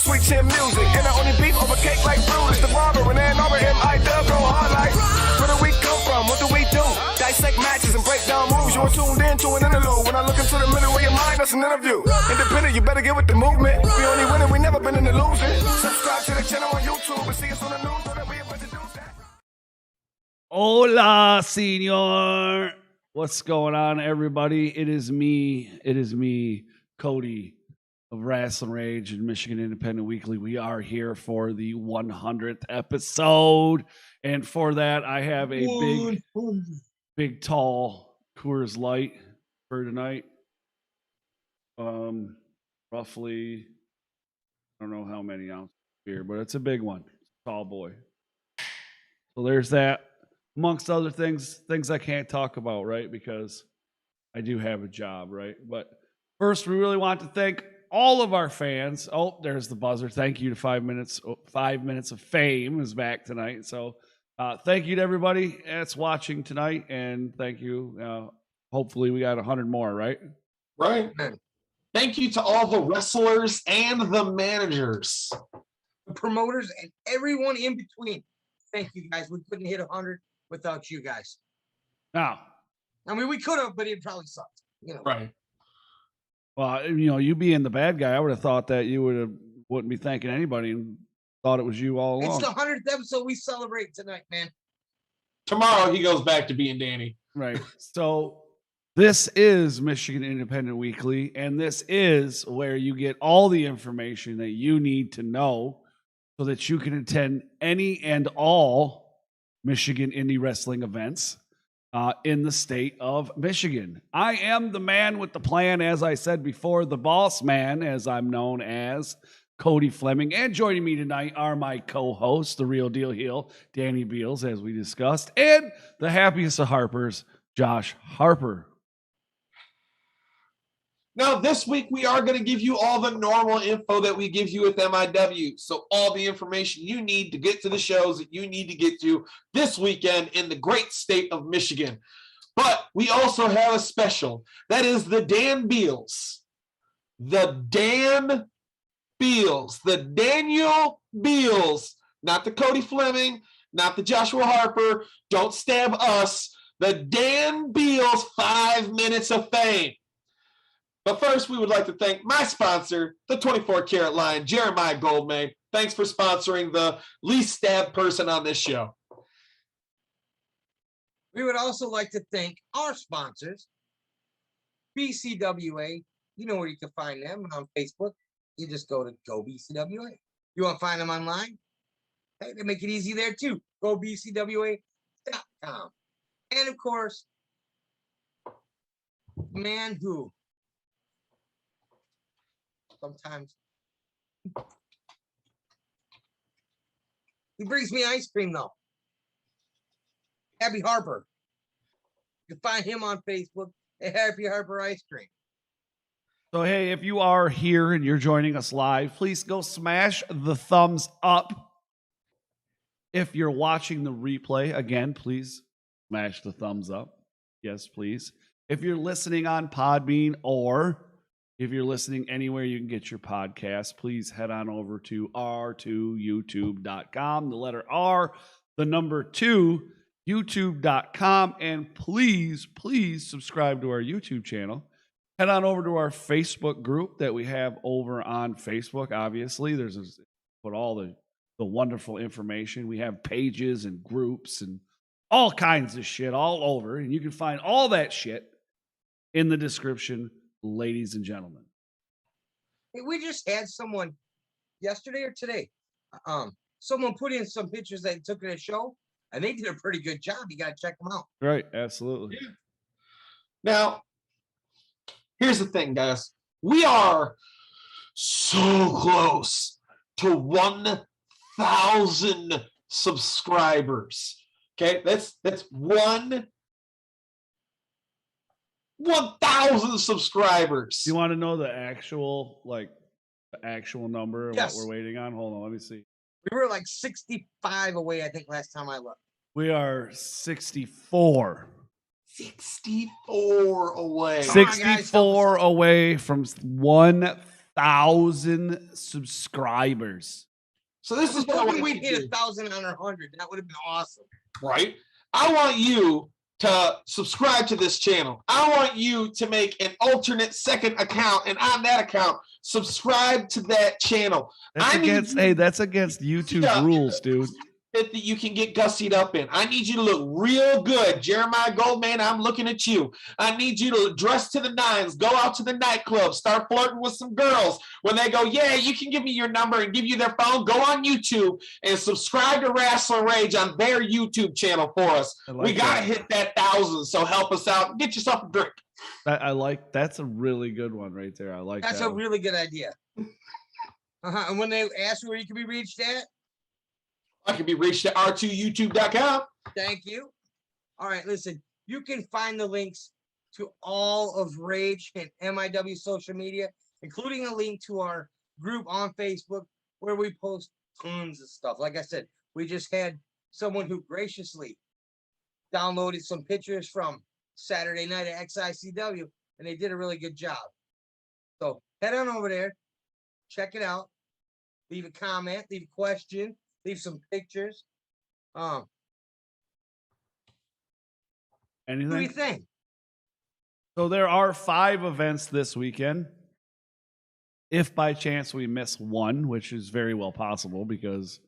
sweet chin music. And I only beef over cake like fruit. It's the barber and then over MIW go hard like. Where do we come from? What do we do? Dissect matches and break down moves. You're tuned in to an interlude. When I look into the middle of your mind, that's an interview. Independent, you better get with the movement. We only winning, we never been in the losing. Subscribe to the channel on YouTube and see us on the news. So that we able to do that. Hola, senor. What's going on, everybody? It is me, Cody of Rasslin Rage and Michigan Independent Weekly. We are here for the 100th episode. And for that, I have a big, tall Coors Light for tonight. Roughly, I don't know how many ounces beer, but it's a big one. Tall boy. So there's that. Amongst other things I can't talk about, right? Because I do have a job, right? But first, we really want to thank all of our fans. Oh, there's the buzzer. Thank you to 5 minutes. 5 minutes of fame is back tonight. So thank you to everybody that's watching tonight. And thank you. Hopefully we got 100 more, right? Right. Thank you to all the wrestlers and the managers. The promoters and everyone in between. Thank you, guys. We couldn't hit 100 without you guys. Now, I mean, we could have, but it probably sucked. You know. Right. Well, you being the bad guy, I would have thought that you wouldn't be thanking anybody and thought it was you all along. It's the 100th episode we celebrate tonight, man. Tomorrow he goes back to being Danny. Right. So this is Michigan Independent Weekly, and this is where you get all the information that you need to know so that you can attend any and all Michigan indie wrestling events in the state of Michigan. I am the man with the plan, as I said before, the boss man, as I'm known as, Cody Fleming. And joining me tonight are my co-hosts, the real deal heel, Danny Beals, as we discussed, and the happiest of Harpers, Josh Harper. Now, this week, we are going to give you all the normal info that we give you with MIW. So all the information you need to get to the shows that you need to get to this weekend in the great state of Michigan. But we also have a special. That is the Dan Beals. The Dan Beals. The Daniel Beals. Not the Cody Fleming. Not the Joshua Harper. Don't stab us. The Dan Beals 5 minutes of fame. But first, we would like to thank my sponsor, the 24-karat line, Jeremiah Goldman. Thanks for sponsoring the least stabbed person on this show. We would also like to thank our sponsors, BCWA. You know where you can find them on Facebook. You just go to Go BCWA. You want to find them online? Hey, they make it easy there too. Go BCWA.com. And of course, man who sometimes he brings me ice cream though. Happy Harper. You can find him on Facebook at Happy Harper Ice Cream. So, hey, if you are here and you're joining us live, please go smash the thumbs up. If you're watching the replay, again, please smash the thumbs up. Yes, please. If you're listening on Podbean or if you're listening anywhere you can get your podcast, please head on over to r2youtube.com, the letter R, the number 2, youtube.com, and please subscribe to our YouTube channel. Head on over to our Facebook group that we have over on Facebook. Obviously, put all the wonderful information. We have pages and groups and all kinds of shit all over, and you can find all that shit in the description, ladies and gentlemen. Hey, we just had someone yesterday or today. Someone put in some pictures they took at a show, and they did a pretty good job. You got to check them out. Right, absolutely. Yeah. Now, here's the thing, guys. We are so close to 1,000 subscribers. Okay, that's 1,000 subscribers. You want to know the actual number of Yes. what we're waiting on? Hold on, let me see. We were like 65 away, I think, last time I looked. We are 64. 64 away. Come on, guys, 64 away from 1,000 subscribers. So this is what I Hoping want we you to hit do, 1,000 on our 100. That would have been awesome. right? I want you to subscribe to this channel. I want you to make an alternate second account, and on that account, subscribe to that channel. That's against YouTube's rules, dude. That you can get gussied up in. I need you to look real good. Jeremiah Goldman, I'm looking at you. I need you to dress to the nines, go out to the nightclub, start flirting with some girls. When they go, yeah, you can give me your number and give you their phone, go on YouTube and subscribe to Rasslin Rage on their YouTube channel for us. We got to hit that 1,000, so help us out. Get yourself a drink. That's a really good one right there. I like That's that. a really good idea. And when they ask you where you can be reached at, I can be reached at r2youtube.com. thank you. All right, listen, you can find the links to all of Rage and MIW social media, including a link to our group on Facebook where we post tons of stuff. Like I said, we just had someone who graciously downloaded some pictures from Saturday night at XICW, and they did a really good job. So head on over there, check it out, leave a comment, leave a question, leave some pictures. Anything? What do you think? So there are 5 events this weekend. If by chance we miss one, which is very well possible because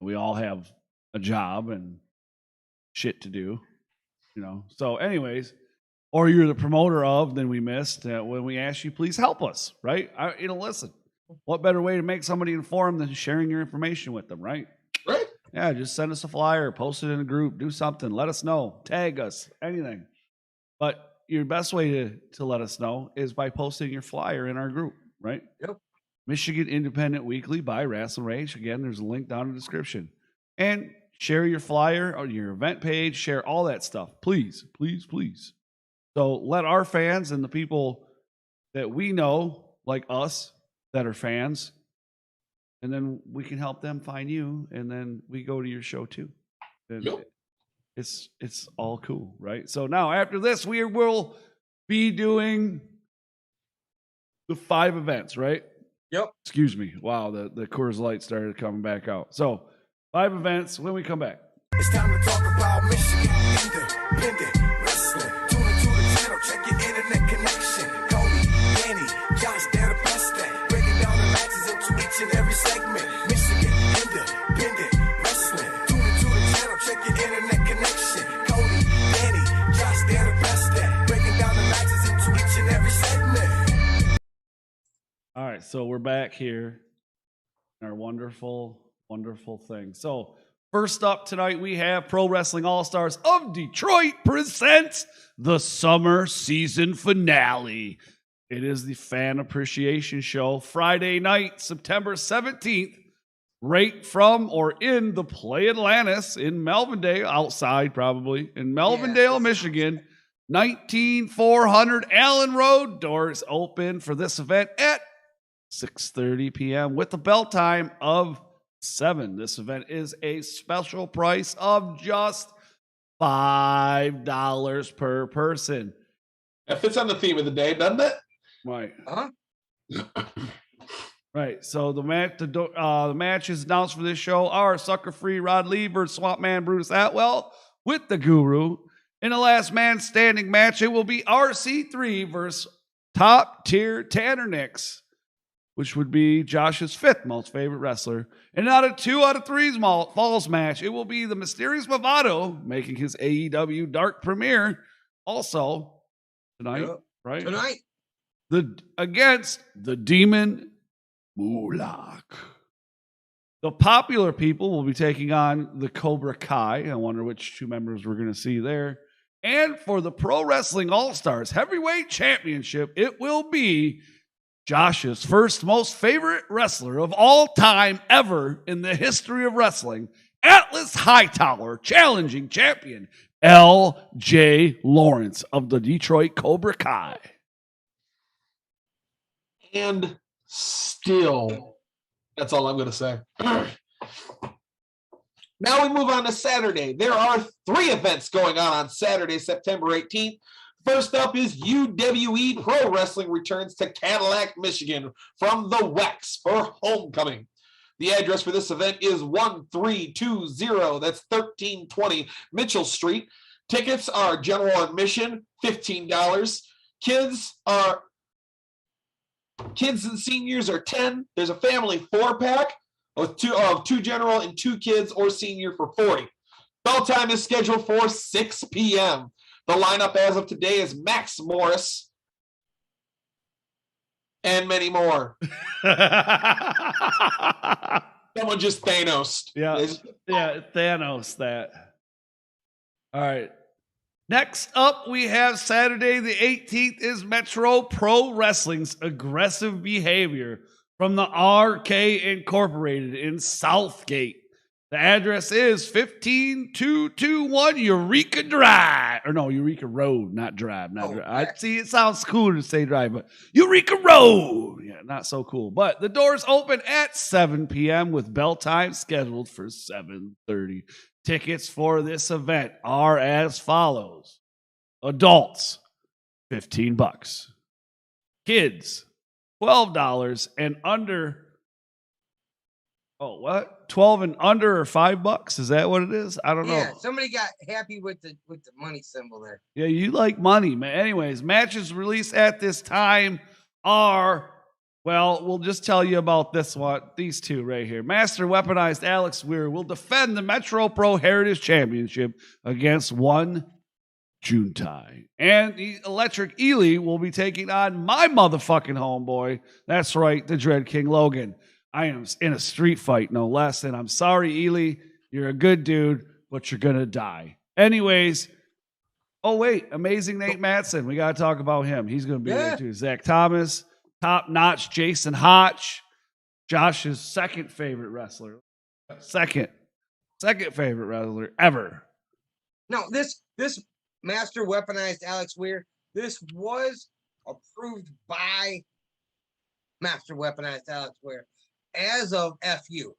we all have a job and shit to do, So anyways, or you're the promoter of, then we missed. When we ask you, please help us, right? Listen. What better way to make somebody informed than sharing your information with them, right? Right. Yeah, just send us a flyer, post it in a group, do something, let us know, tag us, anything. But your best way to let us know is by posting your flyer in our group, right? Yep. Michigan Independent Weekly by Rasslin Rage. Again, there's a link down in the description. And share your flyer on your event page, share all that stuff. Please, please, please. So let our fans and the people that we know, like us, that are fans, and then we can help them find you, and then we go to your show too. Yep. It's all cool, right? So now after this, we will be doing the 5 events, right? Yep. Excuse me. Wow, the Coors Light started coming back out. So 5 events when we come back. It's time to talk about Michigan Independent Wrestling. Tune into the channel, check your internet connection. Cody, Danny, Josh, they're the best at breaking down the matches into each and every segment. Michigan Independent Wrestling. Tune into the channel, check your internet connection. Cody, Danny, Josh, they're the best at breaking down the matches into each and every segment. All right, so we're back here in our wonderful, wonderful thing. So first up tonight, we have Pro Wrestling All-Stars of Detroit presents the summer season finale. It is the Fan Appreciation Show, Friday night, September 17th, right from or in the Play Atlantis in Melvindale, outside probably, in Melvindale, Michigan, 19400 Allen Road. Doors open for this event at 6:30 p.m. with the bell time of 7. This event is a special price of just $5 per person. That fits on the theme of the day, doesn't it? Right. Huh? Right. So the matches announced for this show are Sucker Free Rod Lee versus Swamp Man Brutus Atwell with the Guru. In the last man standing match, it will be RC3 versus Top Tier Tanner Nix, which would be Josh's 5th most favorite wrestler. And out of 2 out of 3's falls match, it will be the Mysterious Bravado making his AEW Dark premiere also tonight, right? Tonight. Against the Demon Mulak. The popular people will be taking on the Cobra Kai. I wonder which 2 members we're going to see there. And for the Pro Wrestling All-Stars Heavyweight Championship, it will be Josh's 1st most favorite wrestler of all time ever in the history of wrestling, Atlas Hightower, challenging champion L.J. Lawrence of the Detroit Cobra Kai. And still, that's all I'm going to say. Now we move on to Saturday. There are 3 events going on Saturday, September 18th. First up is UWE Pro Wrestling returns to Cadillac, Michigan from the WEX for homecoming. The address for this event is 1320, that's 1320 Mitchell Street. Tickets are general admission, $15. Kids and seniors are $10. There's a family 4-pack of two general and 2 kids or senior for $40. Bell time is scheduled for 6 p.m. The lineup as of today is Max Morris and many more. Someone just Thanos. Yeah, Thanos that. All right. Next up, we have Saturday the 18th is Metro Pro Wrestling's Aggressive Behavior from the RK Incorporated in Southgate. The address is 15221 Eureka Drive. Or no, Eureka Road, not Drive. Drive. I see it sounds cooler to say Drive, but Eureka Road. Yeah, not so cool. But the doors open at 7 p.m. with bell time scheduled for 7:30. Tickets for this event are as follows. Adults, $15. Kids, $12 and under. Oh, what? 12 and under or $5? Is that what it is? I don't know. Yeah, somebody got happy with the money symbol there. Yeah, you like money, man. Anyways, matches released at this time are, well, we'll just tell you about this one. These two right here. Master Weaponized Alex Weir will defend the Metro Pro Heritage Championship against one Juntai. And the Electric Ely will be taking on my motherfucking homeboy. That's right, the Dread King Logan. I am in a street fight, no less. And I'm sorry, Ely. You're a good dude, but you're going to die. Anyways. Oh, wait. Amazing Nate Matson. We got to talk about him. He's going to be there too. Zach Thomas. Top-notch Jason Hotch. Josh's second favorite wrestler. Second favorite wrestler ever. No, this Master Weaponized Alex Weir, this was approved by Master Weaponized Alex Weir as of FU.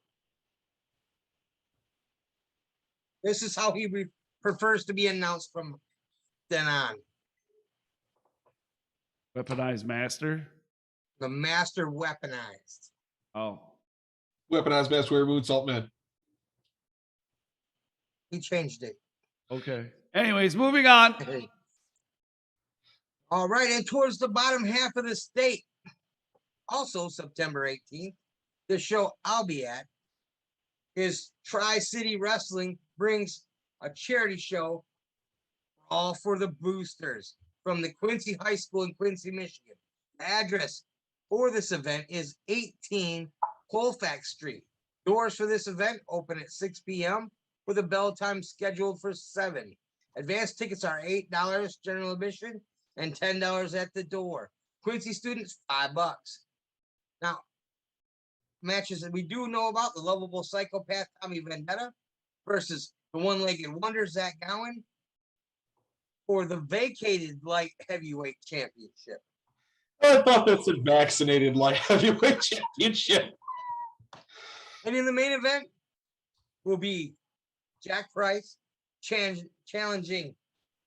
This is how he prefers to be announced from then on. Weaponized Master? The Master Weaponized. Oh. Weaponized Master Weir Moonsault Man. He changed it. Okay. Anyways, moving on. All right, and towards the bottom half of the state, also September 18th, the show I'll be at is Tri-City Wrestling brings a charity show all for the boosters from the Quincy High School in Quincy, Michigan. The address for this event is 18 Colfax Street. Doors for this event open at 6 p.m. with a bell time scheduled for 7. Advanced tickets are $8 general admission and $10 at the door. Quincy students, $5. Now, matches that we do know about, the lovable psychopath Tommy Vendetta versus the one-legged wonder Zach Gowen for the vacated light heavyweight championship. I thought that said vaccinated light heavyweight championship. And in the main event will be Jack Price challenging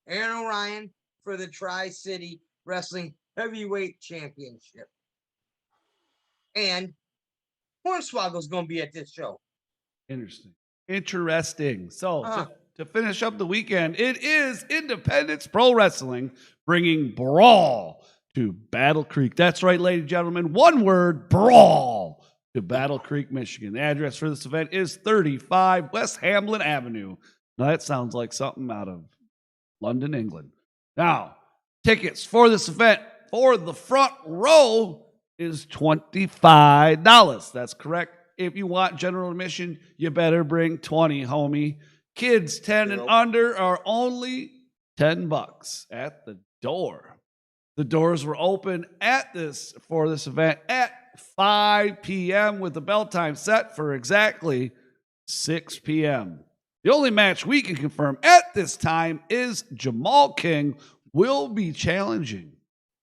Aaron Orion for the Tri-City Wrestling Heavyweight Championship. And Hornswoggle's going to be at this show. Interesting. So to finish up the weekend, it is Independence Pro Wrestling bringing Brawl to Battle Creek. That's right, ladies and gentlemen. One word, Brawl to Battle Creek, Michigan. The address for this event is 35 West Hamlin Avenue. Now, that sounds like something out of London, England. Now, tickets for this event for the front row is $25. That's correct. If you want general admission, you better bring 20, homie. Kids 10 and under are only $10 at the door. The doors were open for this event at 5 p.m. with the bell time set for exactly 6 p.m. The only match we can confirm at this time is Jamal King will be challenging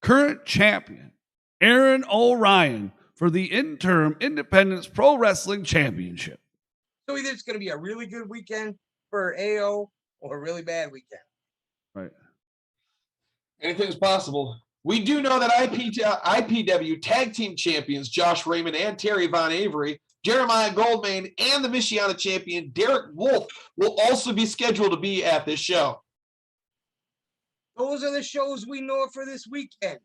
current champion Aaron Orion for the interim Independence Pro Wrestling Championship. So either it's going to be a really good weekend for AO or a really bad weekend. Right. Anything's possible. We do know that IPW Tag Team Champions Josh Raymond and Terry Von Avery, Jeremiah Goldman, and the Michiana Champion Derek Wolf will also be scheduled to be at this show. Those are the shows we know for this weekend.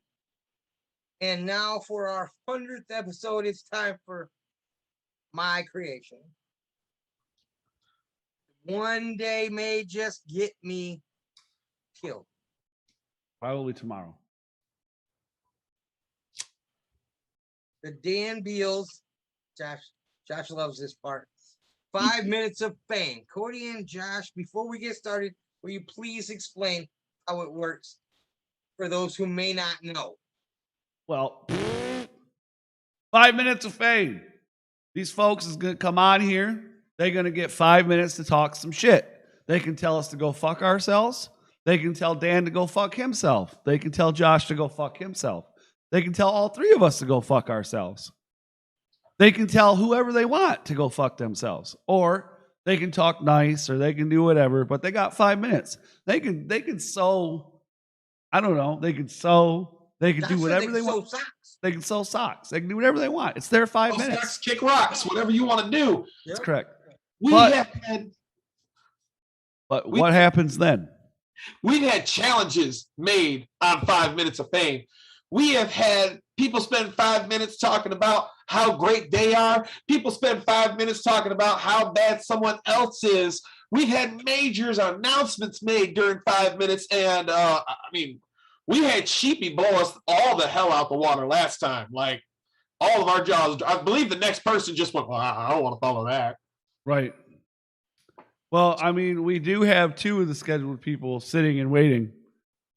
And now for our 100th episode, it's time for my creation. One day may just get me killed. Probably tomorrow. The Dan Beals, Josh loves this part. 5 minutes of fame. Cody and Josh, before we get started, will you please explain how it works for those who may not know? Well, 5 minutes of fame. These folks is going to come on here. They're going to get 5 minutes to talk some shit. They can tell us to go fuck ourselves. They can tell Dan to go fuck himself. They can tell Josh to go fuck himself. They can tell all three of us to go fuck ourselves. They can tell whoever they want to go fuck themselves. Or they can talk nice or they can do whatever, but they got 5 minutes. They can sew, I don't know, they can sew, they can do whatever they want. Socks. They can sew socks. They can do whatever they want. It's their 5 minutes. Socks, kick rocks, whatever you want to do. That's correct. What happens then? We've had challenges made on 5 minutes of fame. We have had people spend 5 minutes talking about how great they are. People spend 5 minutes talking about how bad someone else is. We've had majors announcements made during 5 minutes. And we had Sheepy blow us all the hell out the water last time. Like all of our jaws. I believe the next person just went, well, I don't want to follow that. Right. Well, I mean, we do have two of the scheduled people sitting and waiting.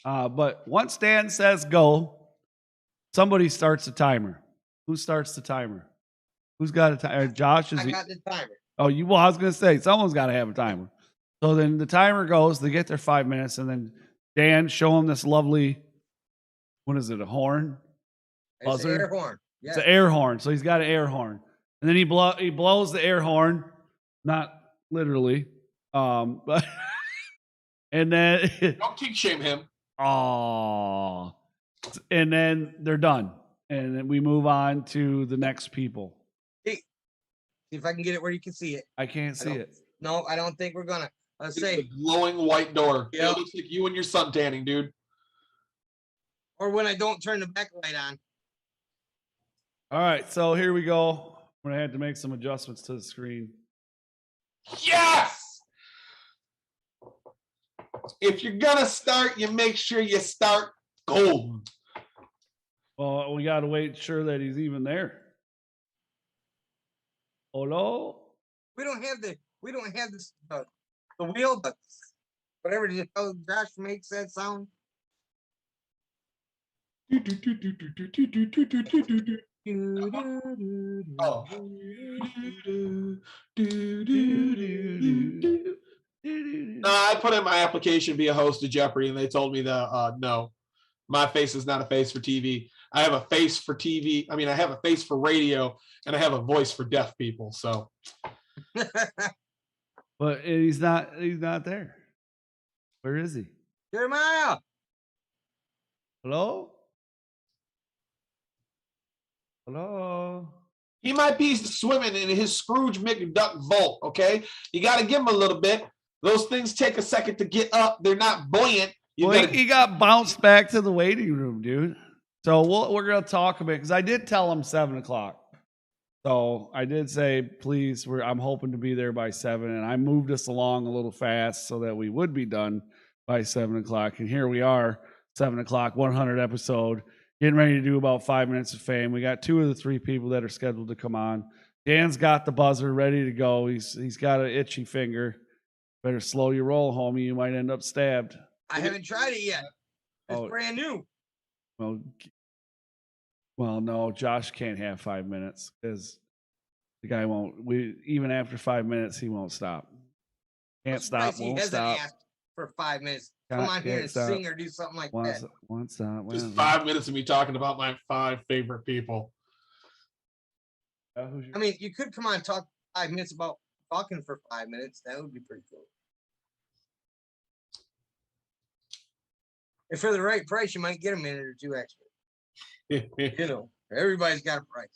But once Dan says go, somebody starts the timer. Who starts the timer? Who's got a timer? Josh? I got the timer. Oh, well, I was going to say, someone's got to have a timer. So then the timer goes, they get their 5 minutes, and then Dan, show him this lovely, what is it, a horn? It's an air horn. Yeah. It's an air horn. So he's got an air horn. And then he blows the air horn, not literally. But and then don't kink shame him. Oh, and then they're done, and then we move on to the next people. Hey, see if I can get it where you can see it. I can't see it. No, I don't think we're gonna. Let's say a glowing white door. Yeah, it looks like you and your sun tanning, dude. Or when I don't turn the backlight on. All right, so here we go. I'm gonna have to make some adjustments to the screen. Yes. If you're gonna start, you make sure you start gold. Well, we got to wait sure that he's even there. Hello? We don't have this. The wheel, but whatever it is, how Josh makes that sound. Oh. No, I put in my application to be a host of Jeopardy, and they told me that no, my face is not a face for TV. I have a face for TV. I mean, I have a face for radio, and I have a voice for deaf people. So, but he's not there. Where is he? Jeremiah. Hello? Hello? He might be swimming in his Scrooge McDuck vault, okay? You got to give him a little bit. Those things take a second to get up. They're not buoyant. He got bounced back to the waiting room, dude. So we're going to talk a bit, because I did tell him 7 o'clock. So I did say, please, I'm hoping to be there by 7, and I moved us along a little fast so that we would be done by 7 o'clock. And here we are, 7 o'clock, 100 episode, getting ready to do about 5 minutes of fame. We got 2 of the 3 people that are scheduled to come on. Dan's got the buzzer ready to go. He's got an itchy finger. Better slow your roll, homie. You might end up stabbed. I haven't tried it yet. It's brand new. Well, no, Josh can't have 5 minutes because the guy won't. Even after 5 minutes, he won't stop. Can't stop. Won't stop. Asked for 5 minutes. Come on here and sing or do something like that. Won't stop. Just 5 minutes of me talking about my 5 favorite people. I mean, you could come on and talk 5 minutes about talking for 5 minutes. That would be pretty cool. And for the right price, you might get a minute or two extra. You know, everybody's got a price.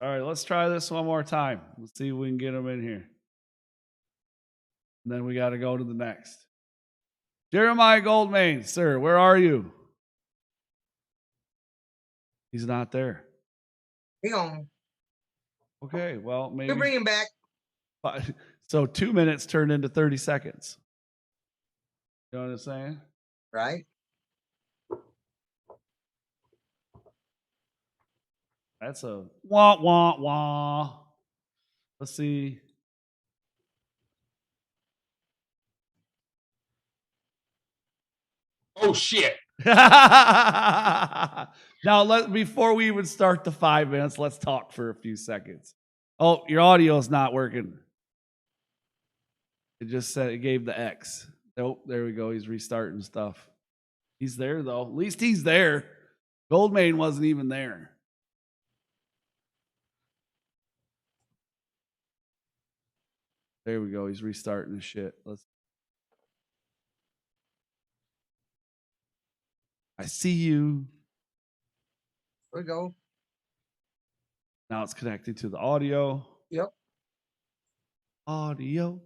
All right, let's try this one more time. Let's see if we can get him in here. And then we got to go to the next. Jeremiah Goldmain, sir, where are you? He's not there. Hang on. Okay, well, maybe. We'll bring him back. So 2 minutes turned into 30 seconds. You know what I'm saying? Right? That's a wah, wah, wah. Let's see. Oh, shit. Now, before we even start the 5 minutes, let's talk for a few seconds. Oh, your audio is not working. It just said it gave the X. Oh, there we go. He's restarting stuff. He's there, though. At least he's there. Goldmain wasn't even there. There we go. He's restarting his shit. I see you. There we go. Now it's connected to the audio. Yep. Audio.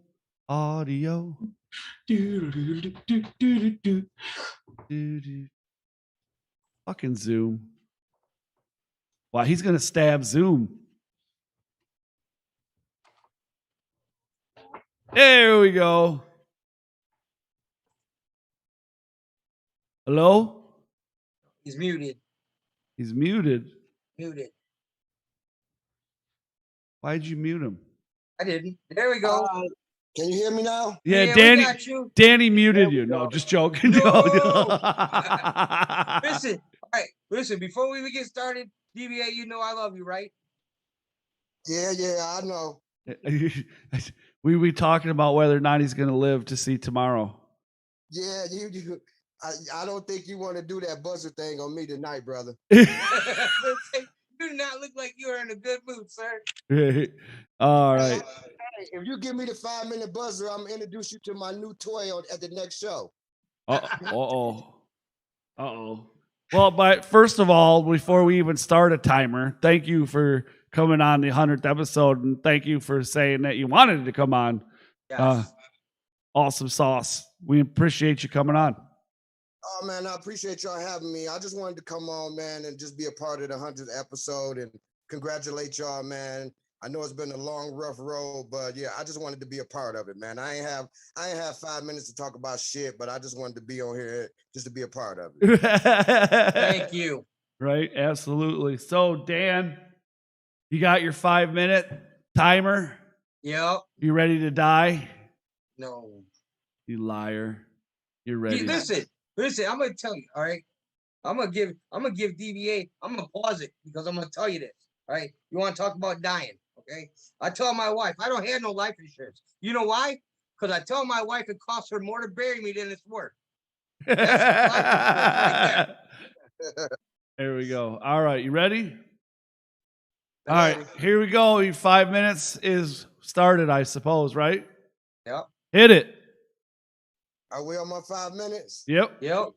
Fucking Zoom. Wow, he's gonna stab Zoom. There we go. Hello? He's muted. He's muted. Muted. Why'd you mute him? I didn't. There we go. Can you hear me now? Yeah, we Danny. got you. Danny muted you. No, just joking. No. No. Listen, all right. Listen, before we even get started, DBA, you know I love you, right? Yeah, I know. We were talking about whether or not he's going to live to see tomorrow. Yeah, you I don't think you want to do that buzzer thing on me tonight, brother. You do not look like you are in a good mood, sir. All right. Hey, if you give me the 5-minute buzzer, I'm gonna introduce you to my new toy at the next show. Uh-oh. Well, but first of all, before we even start a timer, thank you for coming on the 100th episode, and thank you for saying that you wanted to come on. Yes. Awesome sauce. We appreciate you coming on. Oh man, I appreciate y'all having me. I just wanted to come on, man, and just be a part of the 100th episode and congratulate y'all, man. I know it's been a long, rough road, but yeah, I just wanted to be a part of it, man. I ain't have 5 minutes to talk about shit, but I just wanted to be on here just to be a part of it. Thank you. Right, absolutely. So, Dan, you got your 5-minute timer? Yep. You ready to die? No. You liar. You're ready. Listen, I'm gonna tell you, all right. I'm gonna give DBA, I'm gonna pause it because I'm gonna tell you this. All right. You want to talk about dying, okay? I tell my wife, I don't have no life insurance. You know why? Because I tell my wife it costs her more to bury me than it's worth. There we go. All right, you ready? All right, here we go. Your 5 minutes is started, I suppose, right? Yep. Hit it. Are we on my 5 minutes? Yep. Well,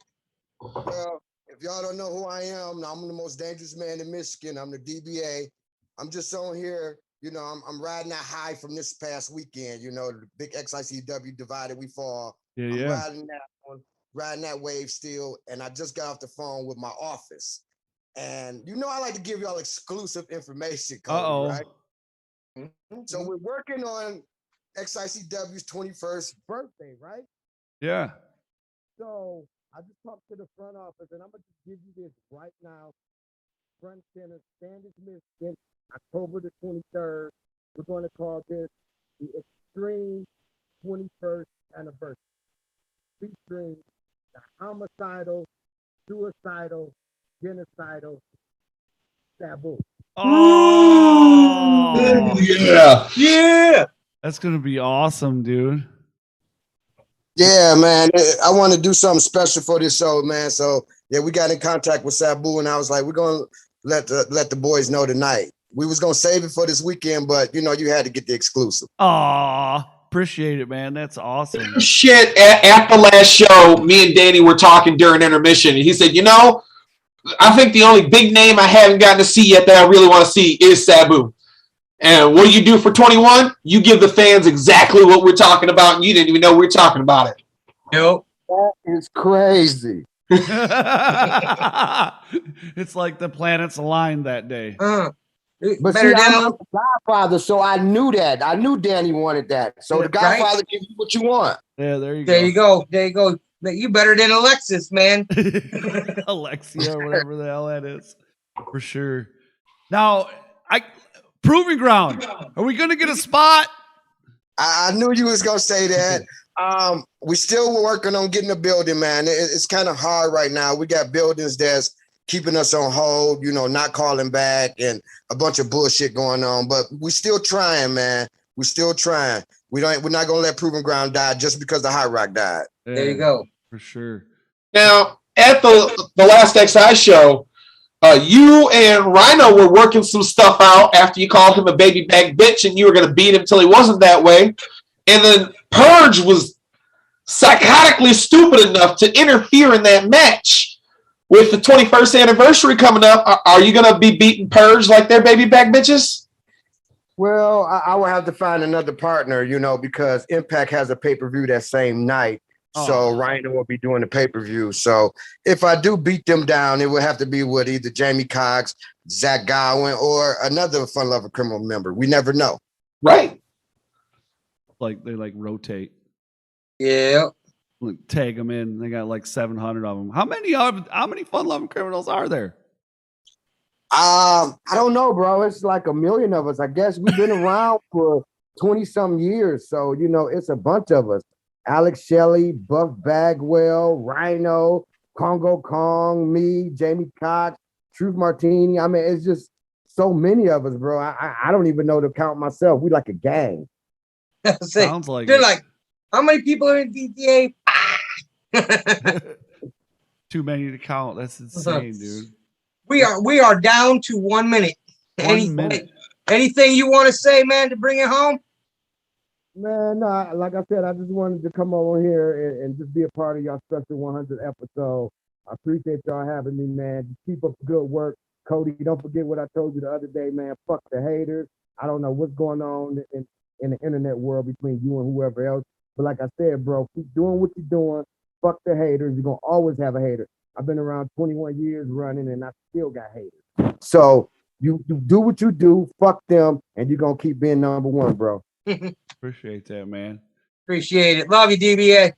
if y'all don't know who I am, I'm the most dangerous man in Michigan. I'm the DBA. I'm just on here, you know, I'm riding that high from this past weekend, you know, the big XICW divided we fall. Yeah. Riding that wave still, and I just got off the phone with my office. And you know I like to give y'all exclusive information, Cody, right? Mm-hmm. So we're working on XICW's 21st birthday, right? Yeah. So I just talked to the front office, and I'm going to just give you this right now. Front center, Standish, Michigan, October the 23rd. We're going to call this the Extreme 21st Anniversary, featuring the homicidal, suicidal, genocidal Sabu. Oh, Yeah. That's going to be awesome, dude. Yeah, man. I want to do something special for this show, man. So yeah, we got in contact with Sabu, and I was like, we're gonna let the boys know tonight. We was gonna save it for this weekend, but you know, you had to get the exclusive. Aw. Appreciate it, man. That's awesome. Shit, at the last show, me and Danny were talking during intermission, and he said, you know, I think the only big name I haven't gotten to see yet that I really want to see is Sabu. And what do you do for 21? You give the fans exactly what we're talking about, and you didn't even know we were talking about it. Nope. That is crazy. It's like the planets aligned that day. But Better see, I'm than the Godfather, so I knew that. I knew Danny wanted that. So the Godfather gives you what you want. Yeah, there you go. there you go. There you go. You better than Alexis, man. Alexia, or whatever the hell that is, for sure. Now, Proving Ground. Are we gonna get a spot? I knew you was gonna say that. We still working on getting a building, man. It's kind of hard right now. We got buildings that's keeping us on hold, you know, not calling back, and a bunch of bullshit going on. But we still trying, man. We still trying. We're not gonna let Proving Ground die just because the Hot Rock died. Yeah, There you go. for sure. Now, at the last XI show, you and Rhino were working some stuff out after you called him a baby back bitch, and you were going to beat him till he wasn't that way. And then Purge was psychotically stupid enough to interfere in that match. With the 21st anniversary coming up, are you going to be beating Purge like they're baby back bitches? Well, I will have to find another partner, you know, because Impact has a pay-per-view that same night. So Rhino will be doing the pay-per-view. So if I do beat them down, it would have to be with either Jamie Cox, Zach Godwin, or another Fun Lover Criminal member. We never know. Right. Like they rotate. Yeah. Like, tag them in. They got like 700 of them. How many Fun Loving Criminals are there? I don't know, bro. It's like a million of us. I guess we've been around for 20-some years. So, you know, it's a bunch of us. Alex Shelley, Buff Bagwell, Rhino, Congo Kong, me, Jamie Cox, Truth Martini. I mean, it's just so many of us, bro. I don't even know to count myself. We like a gang. Sounds like They're it. like, how many people are in DTA? Too many to count. That's insane, dude. We are down to 1 minute. 1 minute. Anything you want to say, man, to bring it home? Man, no, like I said, I just wanted to come over here and just be a part of y'all special 100 episode. I appreciate y'all having me, man. Just keep up the good work. Cody, don't forget what I told you the other day, man. Fuck the haters. I don't know what's going on in the internet world between you and whoever else. But like I said, bro, keep doing what you're doing. Fuck the haters. You're going to always have a hater. I've been around 21 years running, and I still got haters. So you do what you do. Fuck them, and you're going to keep being number one, bro. Appreciate that, man. Appreciate it. Love you, DBA.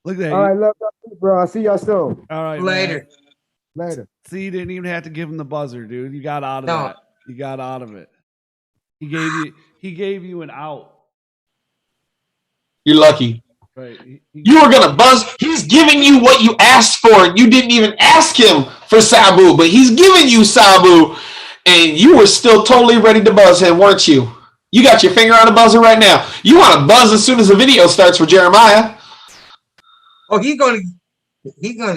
Look at that. All right, love you, bro. I'll see y'all soon. All right, Later. man. Later. See, you didn't even have to give him the buzzer, dude. You got out of No. that. You got out of it. He gave you an out. You're lucky. Right. You were going to buzz. He's giving you what you asked for, and you didn't even ask him for Sabu, but he's giving you Sabu, and you were still totally ready to buzz him, weren't you? You got your finger on the buzzer right now. You want to buzz as soon as the video starts for Jeremiah. Oh, he's gonna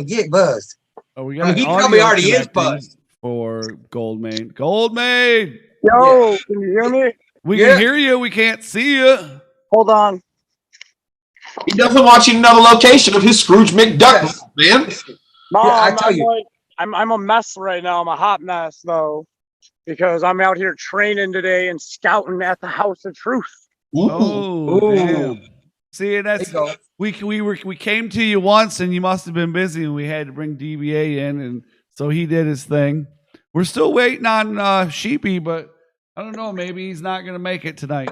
get buzzed. Oh, we I got mean, he audio probably already is connecting buzzed. for Goldmain. Goldmain, Yo, can you hear me? we Yeah. can hear you. We can't see you. Hold on. He doesn't want you to know the location of his Scrooge McDuck, man. No, Yeah, I I'm, tell I'm you. like, I'm a mess right now. I'm a hot mess though, because I'm out here training today and scouting at the House of Truth. Ooh. Oh, Ooh. damn. See, and that's There you go. we came to you once, and you must have been busy, and we had to bring DBA in, and so he did his thing. We're still waiting on Sheepy, but I don't know. Maybe he's not going to make it tonight.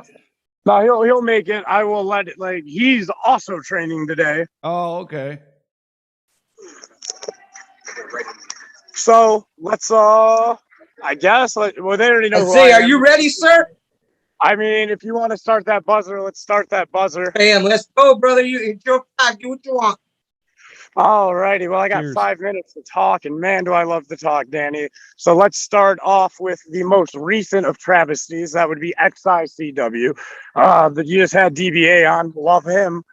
No, he'll make it. I will let it. Like, he's also training today. Oh, okay. So let's I guess well, they already know. Let's Who see, I are am. you ready, sir? I mean, if you want to start that buzzer, let's start that buzzer. Bam, let's go, brother. It's your time. Do what you want. All righty. Well, I got Cheers. 5 minutes to talk, and man, do I love to talk, Danny. So let's start off with the most recent of travesties. That would be XICW. That you just had DBA on. Love him.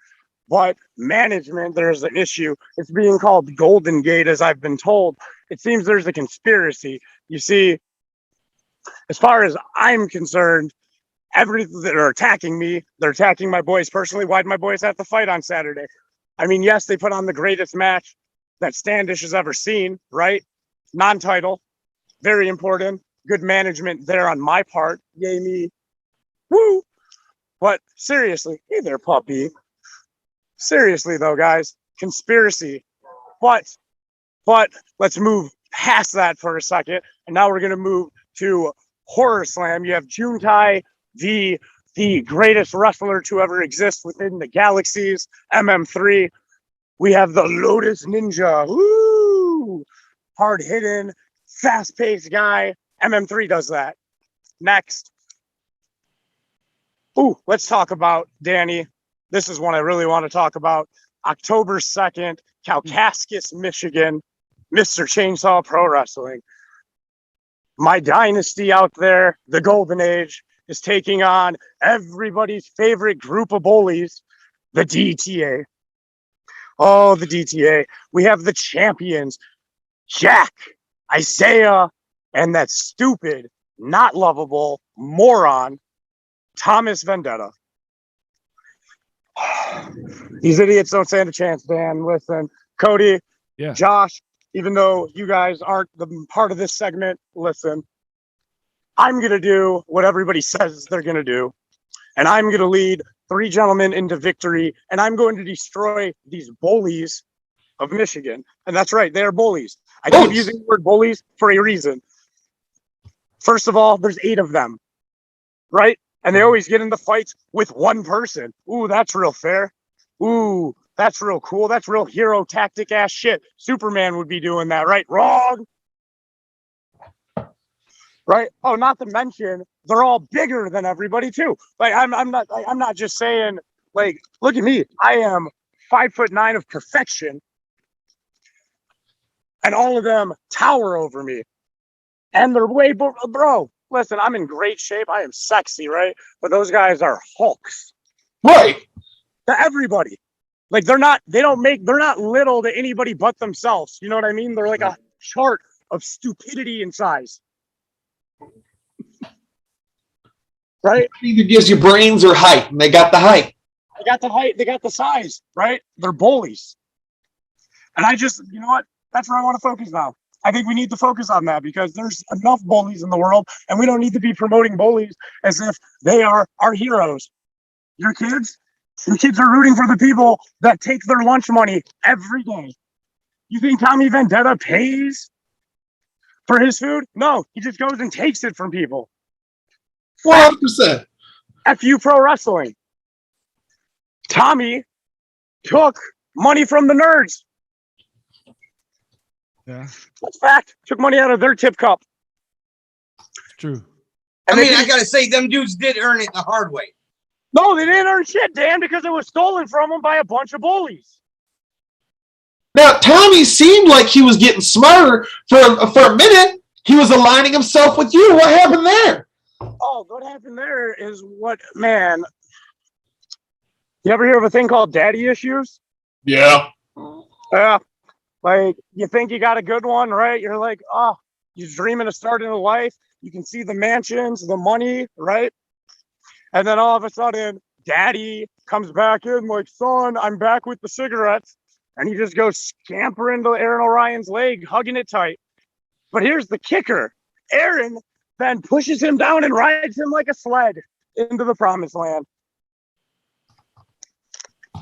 But management, there's an issue. It's being called Golden Gate, as I've been told. It seems there's a conspiracy. You see, as far as I'm concerned, They're attacking me. They're attacking my boys personally. Why'd my boys have to fight on Saturday? I mean, yes, they put on the greatest match that Standish has ever seen, right? Non-title, very important. Good management there on my part. Yay me. Woo! But seriously, hey there, puppy. Seriously though, guys, conspiracy. But let's move past that for a second. And now we're gonna move to Horror Slam. You have Juntai, the greatest wrestler to ever exist within the galaxies, MM3. We have the Lotus Ninja. Woo! Hard hitting, fast paced guy. MM3 does that. Next. Ooh, let's talk about Danny. This is one I really want to talk about. October 2nd, Kalkaskis, Michigan, Mr. Chainsaw Pro Wrestling. My dynasty out there, the Golden Age, is taking on everybody's favorite group of bullies, the DTA. Oh, the DTA. We have the champions, Jack, Isaiah, and that stupid, not lovable moron, Thomas Vendetta. These idiots don't stand a chance, Dan. Listen, Cody, Yeah. Josh, even though you guys aren't the part of this segment, listen, I'm going to do what everybody says they're going to do. And I'm going to lead 3 gentlemen into victory. And I'm going to destroy these bullies of Michigan. And that's right, they're bullies. I keep using the word bullies for a reason. First of all, there's 8 of them, right? And they always get into fights with one person. Ooh, that's real fair. Ooh, that's real cool. That's real hero tactic ass shit. Superman would be doing that, right? Wrong. Right? Oh, not to mention, they're all bigger than everybody too. Like I'm not just saying, like, look at me. I am 5'9" of perfection. And all of them tower over me. And they're way, bro, listen, I'm in great shape. I am sexy, right? But those guys are hulks. Right. To everybody. Like they're not little to anybody but themselves. You know what I mean? They're like a chart of stupidity in size. Right? Either gives you brains or height, and they got the height. They got the height, they got the size, right? They're bullies. And I just, you know what? That's where I want to focus now. I think we need to focus on that because there's enough bullies in the world, and we don't need to be promoting bullies as if they are our heroes. Your kids are rooting for the people that take their lunch money every day. You think Tommy Vendetta pays for his food? No, he just goes and takes it from people. 100%. FU Pro Wrestling. Tommy took money from the nerds. Yeah, That's fact. Took money out of their tip cup. true. And I gotta say, them dudes did earn it the hard way. No, they didn't earn shit, Dan, because it was stolen from them by a bunch of bullies. Now, Tommy seemed like he was getting smarter for a minute. He was aligning himself with you. What happened there? Oh, what happened there is man. You ever hear of a thing called daddy issues? Yeah. Yeah. Like, you think you got a good one, right? You're like, oh, you're dreaming of starting a life. You can see the mansions, the money, right? And then all of a sudden, daddy comes back in like, son, I'm back with the cigarettes. And he just goes scampering to Aaron Orion's leg, hugging it tight. But here's the kicker. Aaron then pushes him down and rides him like a sled into the promised land.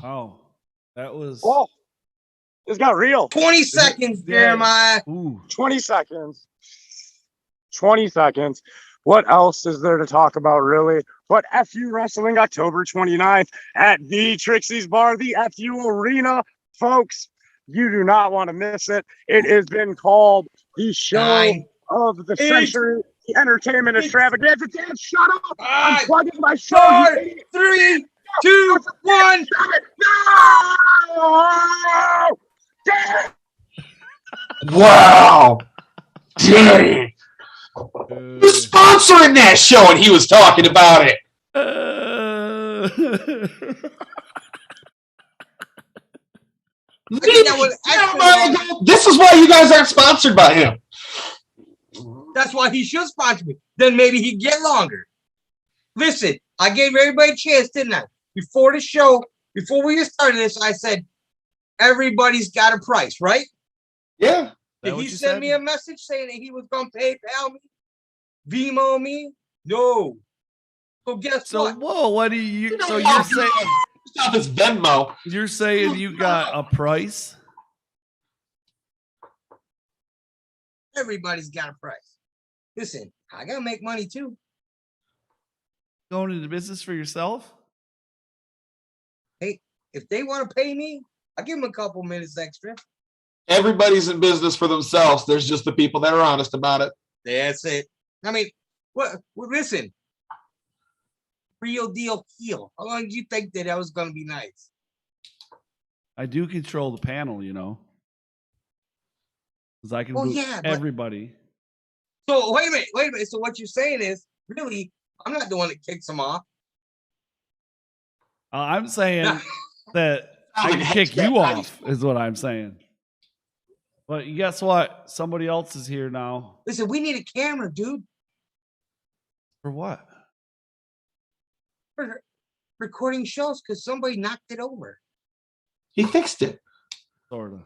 Oh, that was. Oh, this got real. 20 seconds, Jeremiah. Ooh. 20 seconds. 20 seconds. What else is there to talk about, really? But FU Wrestling, October 29th at the Trixie's Bar, the FU Arena. Folks, you do not want to miss it. It has been called the show of the century, the entertainment extravaganza. Dan, shut up! I'm plugging my show. 4, 3, 2, 1. No! Dan! Wow. Dang. He was sponsoring that show and he was talking about it. This is why you guys aren't sponsored by him. That's why he should sponsor me. Then maybe he'd get longer. Listen, I gave everybody a chance, didn't I? Before the show, before we started this, I said, everybody's got a price, right? Yeah. Did he send me a message saying that he was going to PayPal me? Venmo me? No. So guess what? Whoa, what do you? So You're you're saying Stop this Venmo. you're saying you got a price? Everybody's got a price. Listen, I got to make money too. Going into business for yourself? Hey, if they want to pay me, I'll give them a couple minutes extra. Everybody's in business for themselves. There's just the people that are honest about it. That's it. I mean, what? Listen, real deal heel. How long did you think that was going to be nice? I do control the panel, you know, because I can Well, boot yeah, but- everybody. So wait a minute. So what you're saying is, really, I'm not the one that kicks them off. I'm saying that I can kick you off, is what I'm saying. But guess what? Somebody else is here now. Listen, we need a camera, dude, For what? for recording shows because somebody knocked it over. He fixed it. Sort of.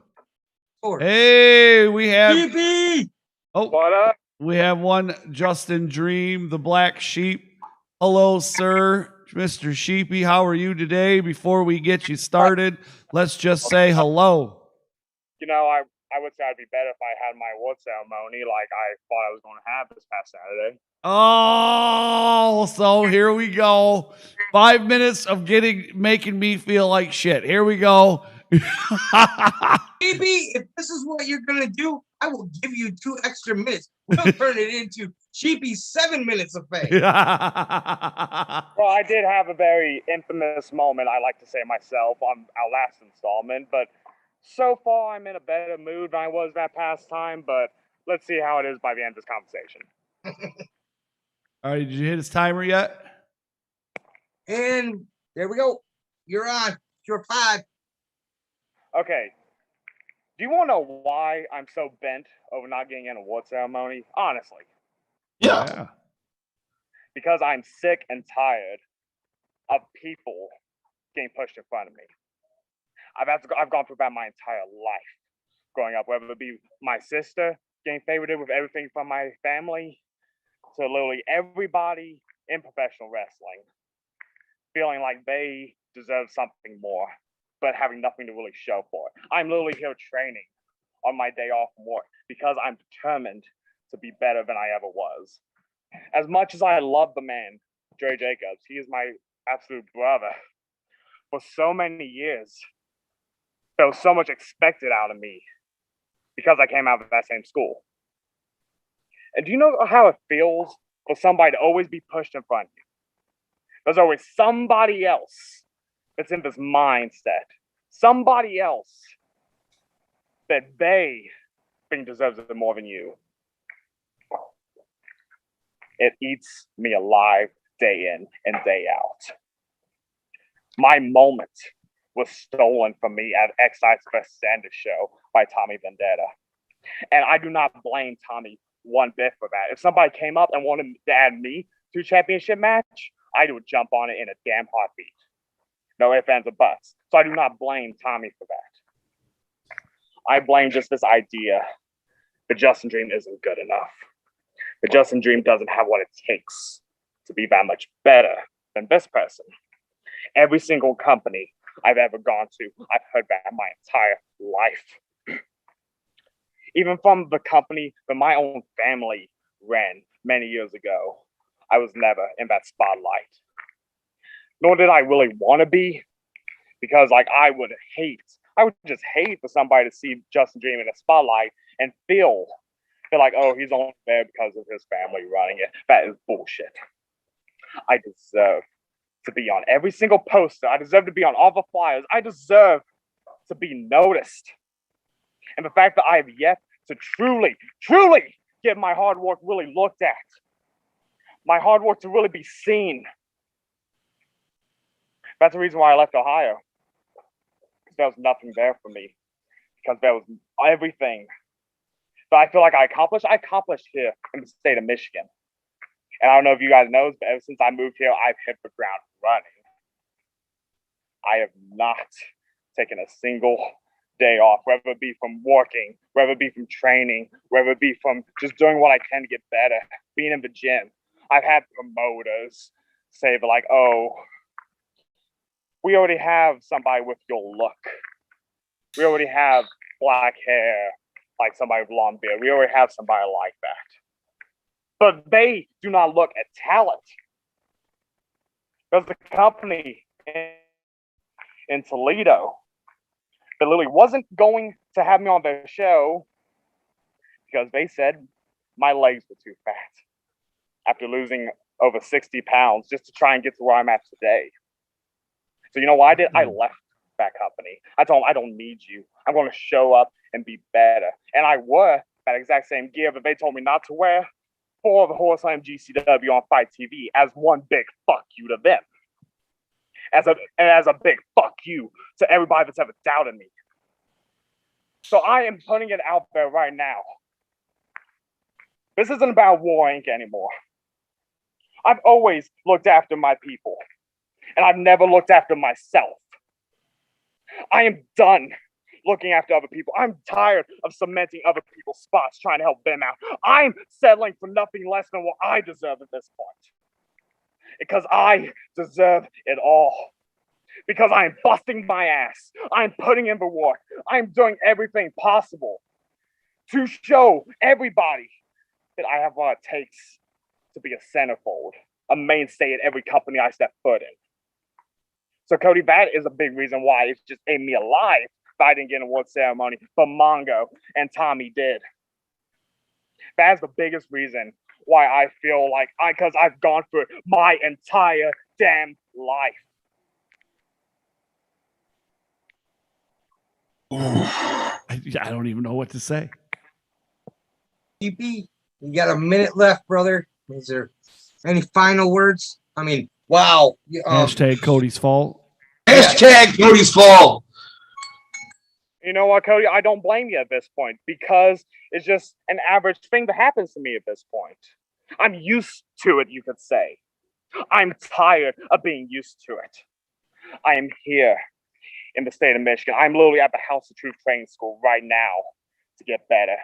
Or Hey, we have. PP! Oh, What up? we have one Justin Dream, the Black Sheep. Hello, sir, Mr. Sheepy. How are you today? Before we get you started, let's just say hello. You know, I would say I'd be better if I had my award ceremony like I thought I was going to have this past Saturday. Oh, so here we go. 5 minutes of making me feel like shit. Here we go. PP, if this is what you're gonna do, I will give you 2 extra minutes. We'll turn it into Cheapy's 7 minutes of fame. Well, I did have a very infamous moment, I like to say myself, on our last installment, but so far I'm in a better mood than I was that past time, but let's see how it is by the end of this conversation. All right, did you hit his timer yet? And there we go. You're on. You're 5. Okay. Do you want to know why I'm so bent over not getting an award ceremony? Honestly. Yeah. Because I'm sick and tired of people getting pushed in front of me. I've gone through that my entire life growing up, whether it be my sister getting favored with everything from my family to literally everybody in professional wrestling feeling like they deserve something more, but having nothing to really show for it. I'm literally here training on my day off from work because I'm determined to be better than I ever was. As much as I love the man, Dre Jacobs, he is my absolute brother. For so many years, there was so much expected out of me because I came out of that same school. And do you know how it feels for somebody to always be pushed in front of you? There's always somebody else that's in this mindset. Somebody else that they think deserves it more than you. It eats me alive day in and day out. My moment was stolen from me at Excise vs. Sanders show by Tommy Vendetta. And I do not blame Tommy one bit for that. If somebody came up and wanted to add me to a championship match, I would jump on it in a damn heartbeat. No ifs, ands, or buts. So I do not blame Tommy for that. I blame just this idea that Justin Dream isn't good enough. That Justin Dream doesn't have what it takes to be that much better than this person. Every single company I've ever gone to, I've heard that my entire life. Even from the company that my own family ran many years ago, I was never in that spotlight. Nor did I really want to be, because I would just hate for somebody to see Justin Dream in a spotlight and feel like, oh, he's only there because of his family running it. That is bullshit. I deserve to be on every single poster. I deserve to be on all the flyers. I deserve to be noticed. And the fact that I have yet to truly get my hard work really looked at, my hard work to really be seen. That's the reason why I left Ohio. Because there was nothing there for me. Because there was everything that I feel like I accomplished here in the state of Michigan. And I don't know if you guys know, but ever since I moved here, I've hit the ground running. I have not taken a single day off, whether it be from working, whether it be from training, whether it be from just doing what I can to get better, being in the gym. I've had promoters say, like, oh, we already have somebody with your look. We already have black hair, like somebody with long beard. We already have somebody like that. But they do not look at talent. There's a company in Toledo that literally wasn't going to have me on their show because they said my legs were too fat after losing over 60 pounds just to try and get to where I'm at today. So you know what I did? I left that company. I told them, I don't need you. I'm going to show up and be better. And I wore that exact same gear that they told me not to wear for the Horse Slam GCW on Fight TV as one big fuck you to them. As a big fuck you to everybody that's ever doubted me. So I am putting it out there right now. This isn't about War Inc. anymore. I've always looked after my people, and I've never looked after myself. I am done looking after other people. I'm tired of cementing other people's spots, trying to help them out. I'm settling for nothing less than what I deserve at this point. Because I deserve it all. Because I'm busting my ass. I'm putting in the work. I'm doing everything possible to show everybody that I have what it takes to be a centerfold, a mainstay at every company I step foot in. So Cody, that is a big reason why it's just ate me alive if I didn't get an award ceremony, but Mongo and Tommy did. That's the biggest reason why I feel like because I've gone through it my entire damn life. I don't even know what to say. GP, you got a minute left, brother. Is there any final words? I mean, wow. Hashtag Cody's fault. Hashtag Cody's fault. You know what, Cody? I don't blame you at this point because it's just an average thing that happens to me at this point. I'm used to it, you could say. I'm tired of being used to it. I am here in the state of Michigan. I'm literally at the House of Truth Training School right now to get better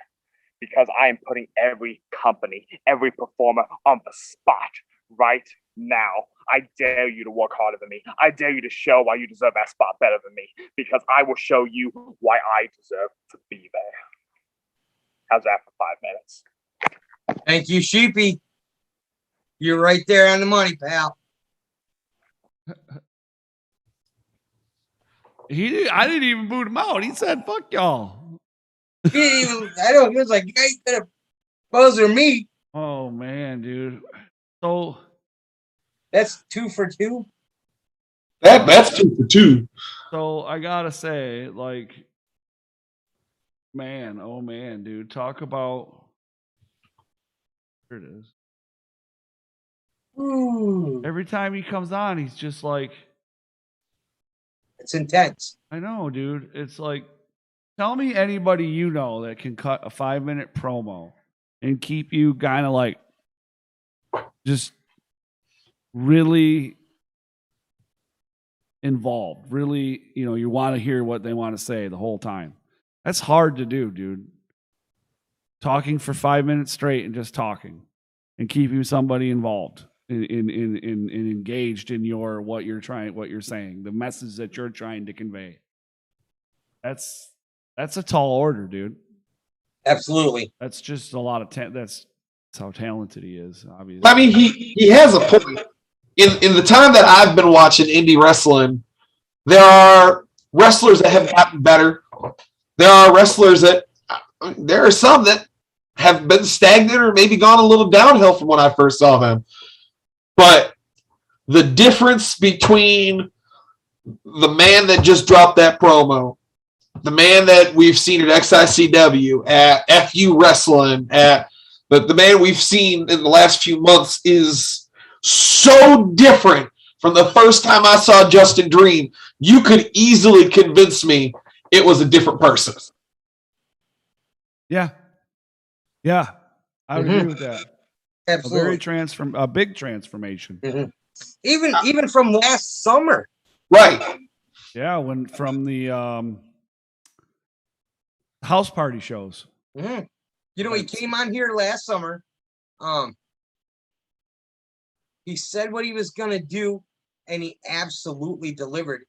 because I am putting every company, every performer on the spot right now. I dare you to work harder than me. I dare you to show why you deserve that spot better than me because I will show you why I deserve to be there. How's that for 5 minutes? Thank you, Sheepy. You're right there on the money, pal. I didn't even boot him out. He said, fuck y'all. He was like, you ain't gonna buzzer me. Oh, man, dude. So that's 2 for 2. That's 2 for 2. So I gotta say, like, man, oh man, dude, talk about. Here it is. Ooh. Every time he comes on, he's just like, it's intense. I know, dude. It's like, tell me anybody you know that can cut a 5-minute promo and keep you kind of like just really involved. Really, you want to hear what they want to say the whole time. That's hard to do, dude. Talking for 5 minutes straight and just talking and keeping somebody involved in engaged in what you're saying, the message that you're trying to convey. That's a tall order, dude. Absolutely. That's just a lot of that's how talented he is, obviously. I mean, he has a point. In the time that I've been watching indie wrestling, there are wrestlers that have gotten better. There are wrestlers there are some that have been stagnant or maybe gone a little downhill from when I first saw them. But the difference between the man that just dropped that promo, the man that we've seen at XICW, at FU Wrestling, at the man we've seen in the last few months is so different from the first time I saw Justin Dream. You could easily convince me it was a different person. Yeah. I would agree with that. A Absolutely. a big transformation. Mhm. Even from last summer. Right. Yeah, when from the house party shows. Mhm. You know, he came on here last summer. He said what he was gonna do, and he absolutely delivered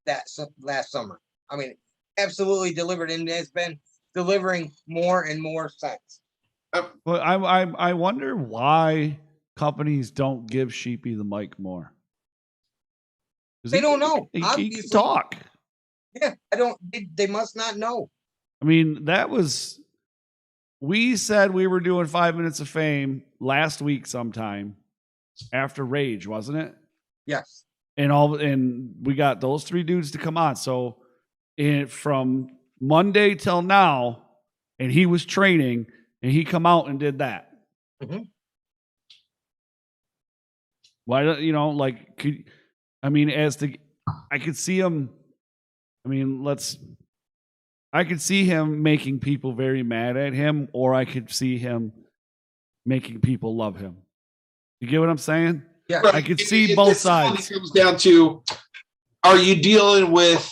last summer. I mean, absolutely delivered, and has been delivering more and more since. But I wonder why companies don't give Sheepy the mic more. 'Cause They he don't can- know. He can Obviously, talk. yeah. I don't. They must not know. I mean, we said we were doing 5 minutes of fame last week sometime after Rage, wasn't it? Yes. And we got those three dudes to come on. So from Monday till now, and he was training, and he come out and did that. Mhm. Why don't I could see him. I mean, I could see him making people very mad at him, or I could see him making people love him. You get what I'm saying? Yeah. I could see both sides. It comes down to, are you dealing with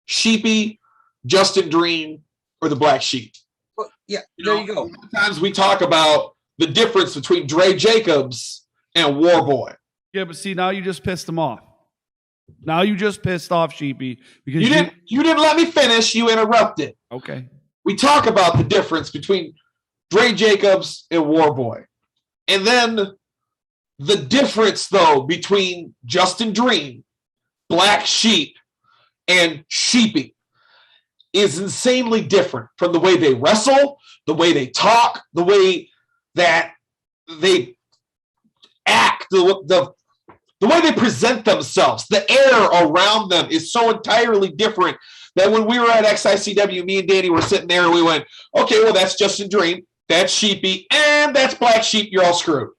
Sheepy, Justin Dream, or the Black Sheep? Well, yeah. There you go. Sometimes we talk about the difference between Dre Jacobs and Warboy. Yeah, but see, now you just pissed him off. Now you just pissed off Sheepy because You didn't let me finish. You interrupted. Okay. We talk about the difference between Dre Jacobs and Warboy. And then the difference, though, between Justin Dream, Black Sheep, and Sheepy is insanely different from the way they wrestle, the way they talk, the way that they act, the way they present themselves. The air around them is so entirely different that when we were at XICW, me and Danny were sitting there and we went, okay, well, that's Justin Dream, that's Sheepy, and that's Black Sheep. You're all screwed.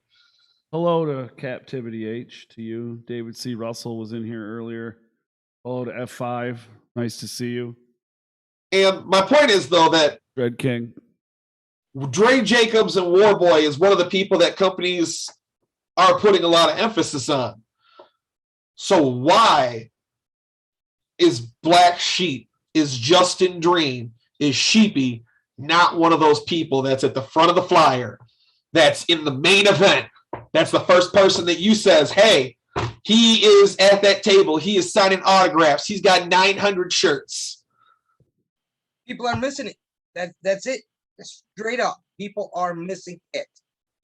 Hello to Captivity H, to you. David C. Russell was in here earlier. Hello to F5. Nice to see you. And my point is, though, that Red King. Dre Jacobs and Warboy is one of the people that companies are putting a lot of emphasis on. So why is Black Sheep, is Justin Dream, is Sheepy not one of those people that's at the front of the flyer, that's in the main event? That's the first person that you says, hey, he is at that table. He is signing autographs. He's got 900 shirts. People are missing it. That's it. Straight up. People are missing it.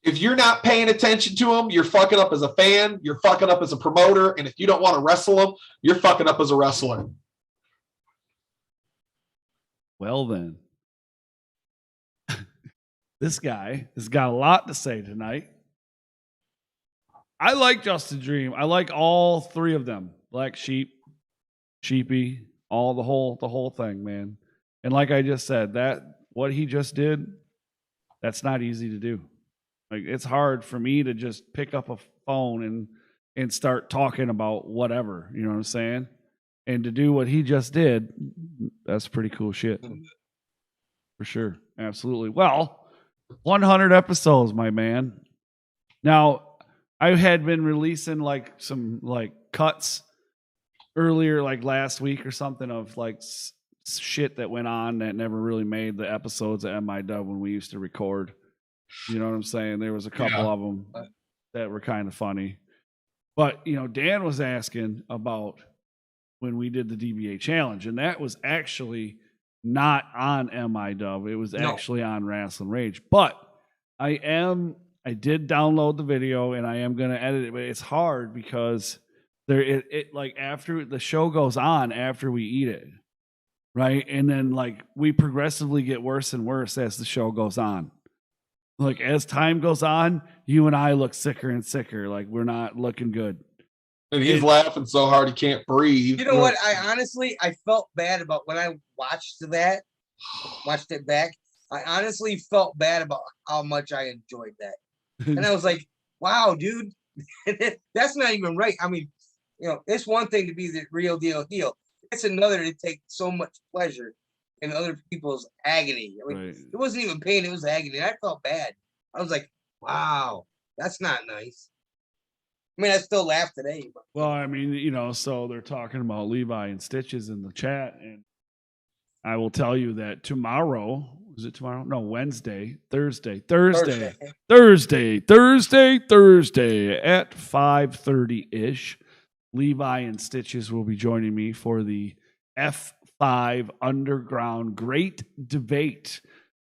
If you're not paying attention to him, you're fucking up as a fan. You're fucking up as a promoter. And if you don't want to wrestle him, you're fucking up as a wrestler. Well, then. This guy has got a lot to say tonight. I like Justin Dream. I like all three of them. Black Sheep, Sheepy, all the whole thing, man. And like I just said, that what he just did, that's not easy to do. Like, it's hard for me to just pick up a phone and start talking about whatever, you know what I'm saying? And to do what he just did, that's pretty cool shit. For sure. Absolutely. Well, 100 episodes, my man. Now, I had been releasing like some like cuts earlier, like last week or something, of like shit that went on that never really made the episodes at MIW when we used to record. You know what I'm saying? There was a couple of them that were kind of funny. But, you know, Dan was asking about when we did the DBA challenge, and that was actually not on MIW. It was actually on Rasslin Rage. But I did download the video and I am going to edit it, but it's hard because it like after the show goes on after we eat it, right? And then like we progressively get worse and worse as the show goes on. Like as time goes on, you and I look sicker and sicker. Like we're not looking good. And he's laughing so hard he can't breathe. You know what? I felt bad about when I watched it back. I honestly felt bad about how much I enjoyed that. And I was like, wow, dude, that's not even right. I mean, you know, it's one thing to be the real deal heel. It's another to take so much pleasure in other people's agony. I mean, It wasn't even pain, it was agony. I felt bad. I was like, wow, that's not nice. I mean, I still laugh today. But Well, I mean, you know, so they're talking about Levi and Stitches in the chat, and I will tell you that tomorrow, is it tomorrow? No, Thursday at 5:30-ish, Levi and Stitches will be joining me for the F5 Underground Great Debate,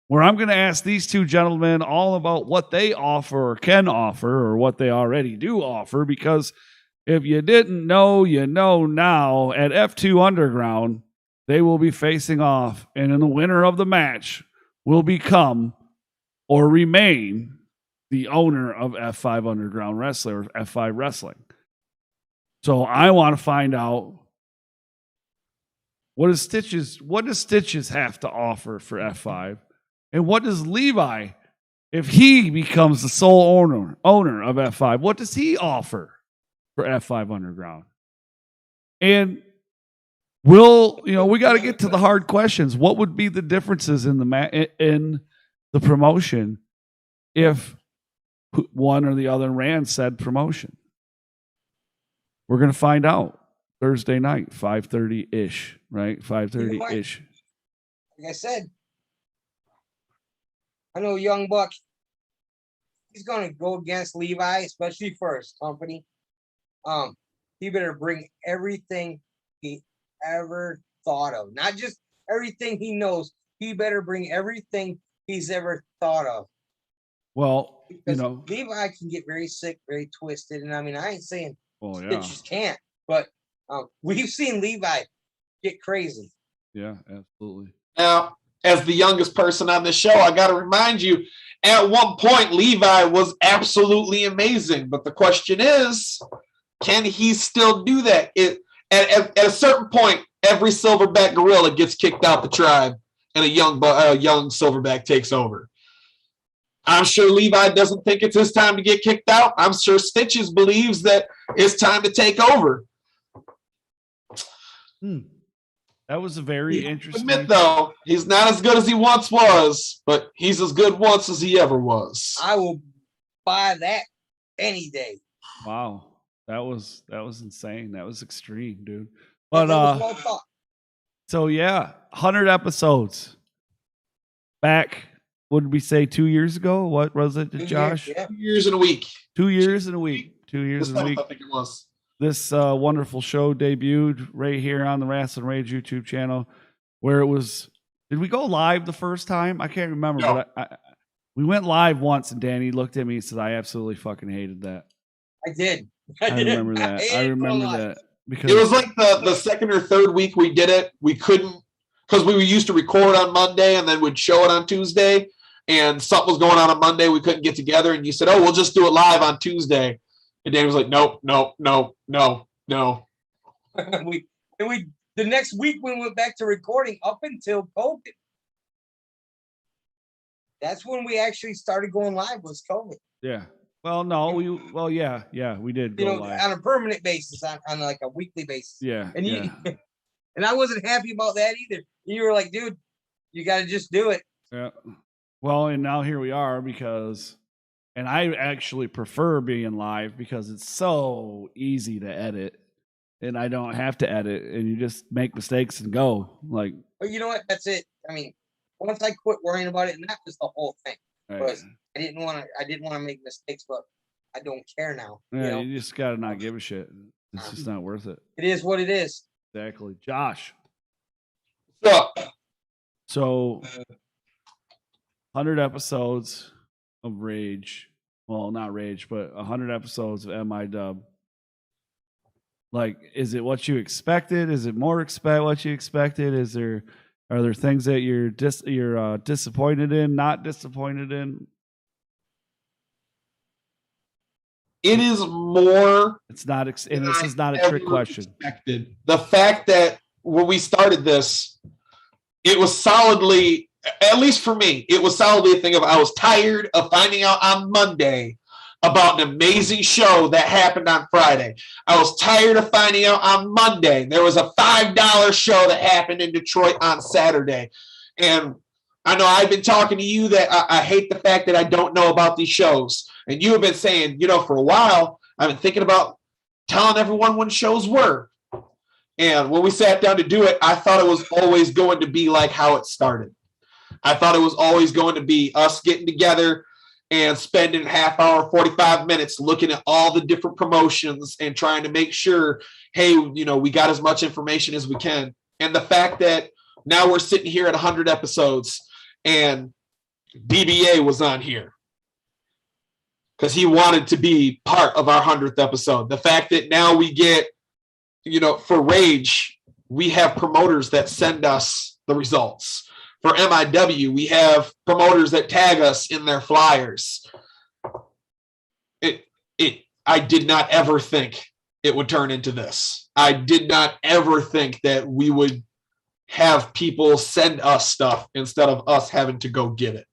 where I'm going to ask these two gentlemen all about what they offer or can offer or what they already do offer, because if you didn't know, you know now. At F2 Underground, they will be facing off, and in the winner of the match will become or remain the owner of F5 Underground Wrestling or F5 Wrestling. So I want to find out, what does Stitches have to offer for F5? And what does Levi, if he becomes the sole owner of F5, what does he offer for F5 Underground? And we got to get to the hard questions. What would be the differences in the promotion if one or the other ran said promotion? We're going to find out Thursday night, 5:30-ish, right? 5:30-ish. like I said, I know Young Buck, he's going to go against Levi, especially for his company. He better bring everything he ever thought of, not just everything he knows. He better bring everything he's ever thought of. Well, because Levi can get very sick, very twisted, and I mean, I ain't saying Stitches can't, but we've seen Levi get crazy. Yeah, absolutely. Now, as the youngest person on this show, I got to remind you, at one point, Levi was absolutely amazing. But the question is, can he still do that? At a certain point, every silverback gorilla gets kicked out the tribe, and a young silverback takes over. I'm sure Levi doesn't think it's his time to get kicked out. I'm sure Stitches believes that it's time to take over. That was a very interesting. Admit though, he's not as good as he once was, but he's as good once as he ever was. I will buy that any day. Wow, that was insane. That was extreme, dude. But so yeah, 100 episodes. Back, what did we say, 2 years ago? What was it, Josh? 2 years and a week. 2 years and a week. 2 years and a week. I think it was. This wonderful show debuted right here on the Rasslin Rage YouTube channel, where it was. Did we go live the first time? I can't remember, No. but we went live once, and Danny looked at me and said, "I absolutely fucking hated that." I did. I remember that. I remember that because It was like the second or third week we did it. We couldn't, because we were used to record on Monday and then we'd show it on Tuesday, and something was going on Monday. We couldn't get together, and you said, "Oh, we'll just do it live on Tuesday." And Danny was like, "Nope. The next week we went back to recording up until COVID. That's when we actually started going live, was COVID. Yeah. Well, no, yeah, we did go live on a permanent basis, on like a weekly basis. Yeah. And and I wasn't happy about that either. You were like, dude, you got to just do it. Yeah. Well, and now here we are and I actually prefer being live because it's so easy to edit, and I don't have to edit, and you just make mistakes and go. Like, but you know what? That's it. I mean, once I quit worrying about it, and that was the whole thing. right. I didn't want to make mistakes, but I don't care now. Yeah, you just gotta not give a shit. It's just not worth it. It is what it is. Exactly. Josh. What's up? So 100 episodes of Rage. Well, not Rage, but 100 episodes of MIW. Like, is it what you expected? Is it more what you expected? Are there things that you're disappointed in, not disappointed in? It is more. It's not, and this is not a trick question. Expected. The fact that when we started this, it was solidly, at least for me, it was solidly a thing of, I was tired of finding out on Monday about an amazing show that happened on Friday. I was tired of finding out on Monday there was a $5 show that happened in Detroit on Saturday. And I know I've been talking to you that I hate the fact that I don't know about these shows. And you have been saying, for a while, I've been thinking about telling everyone when shows were. And when we sat down to do it, I thought it was always going to be like how it started. I thought it was always going to be us getting together and spending a half hour, 45 minutes looking at all the different promotions and trying to make sure, hey, we got as much information as we can. And the fact that now we're sitting here at 100 episodes and DBA was on here because he wanted to be part of our 100th episode. The fact that now we get, for Rage, we have promoters that send us the results. For MIW, we have promoters that tag us in their flyers. I did not ever think it would turn into this. I did not ever think that we would have people send us stuff instead of us having to go get it.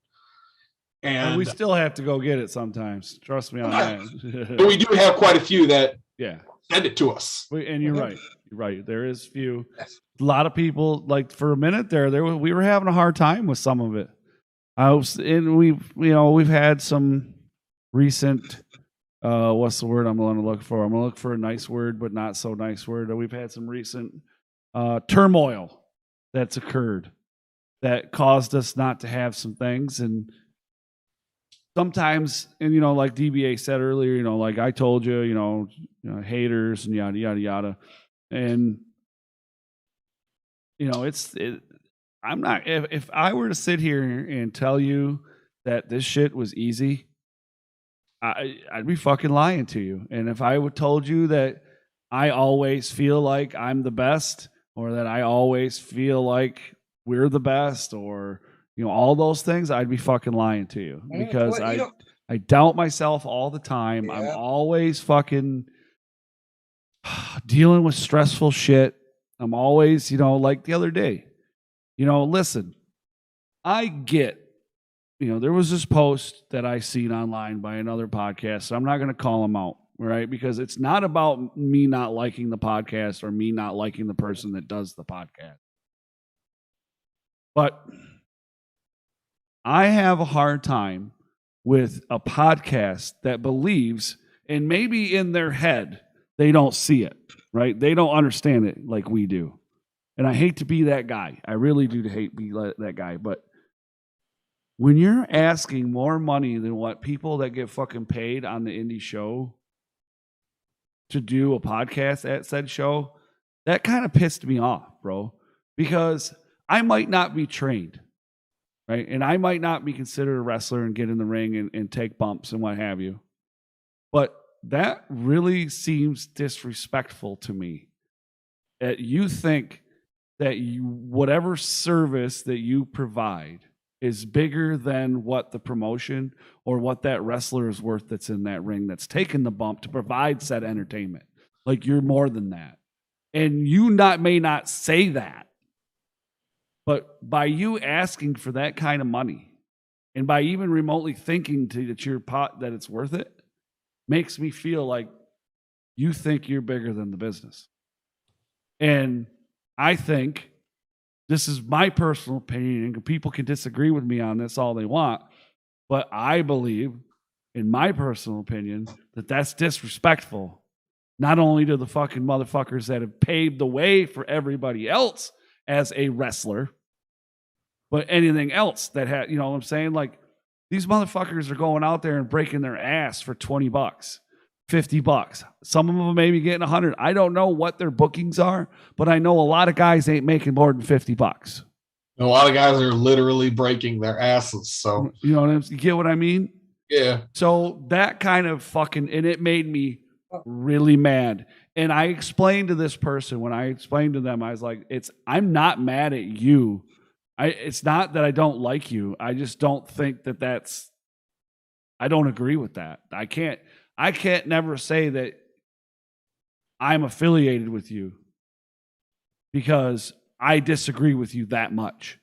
And we still have to go get it sometimes. Trust me on that. But we do have quite a few that send it to us. And you're right. You're right. There is few. A lot of people, like for a minute we were having a hard time with some of it. We've had some recent. What's the word I'm going to look for? I'm going to look for a nice word, but not so nice word. We've had some recent turmoil that's occurred that caused us not to have some things. And sometimes, and like DBA said earlier, like I told you, haters and yada, yada, yada. And, I'm not, if I were to sit here and tell you that this shit was easy, I'd be fucking lying to you. And if I would told you that I always feel like I'm the best, or that I always feel like we're the best, or all those things, I'd be fucking lying to you, because I doubt myself all the time. I'm always fucking dealing with stressful shit. I'm always, like the other day, listen, I get, there was this post that I seen online by another podcast. So I'm not going to call them out, right? Because it's not about me not liking the podcast or me not liking the person that does the podcast. But I have a hard time with a podcast that believes, and maybe in their head, they don't see it, right? They don't understand it like we do. And I hate to be that guy. I really do hate to be that guy. But when you're asking more money than what people that get fucking paid on the indie show to do a podcast at said show, that kind of pissed me off, bro. Because I might not be trained, right? And I might not be considered a wrestler and get in the ring and take bumps and what have you. But that really seems disrespectful to me. You think that whatever service that you provide is bigger than what the promotion or what that wrestler is worth that's in that ring, that's taken the bump to provide said entertainment. Like, you're more than that. And you may not say that, but by you asking for that kind of money, and by even remotely thinking that it's worth it, makes me feel like you think you're bigger than the business. And I think, this is my personal opinion, and people can disagree with me on this all they want, but I believe, in my personal opinion, that that's disrespectful, not only to the fucking motherfuckers that have paved the way for everybody else as a wrestler, but anything else that had, what I'm saying? Like, these motherfuckers are going out there and breaking their ass for $20, $50. Some of them may be getting 100. I don't know what their bookings are, but I know a lot of guys ain't making more than $50. A lot of guys are literally breaking their asses. So you get what I mean? Yeah. So that kind of fucking, and it made me really mad. And I explained to this person, when I explained to them, I was like, I'm not mad at you. It's not that I don't like you. I just don't think I don't agree with that. I can't never say that I'm affiliated with you because I disagree with you that much.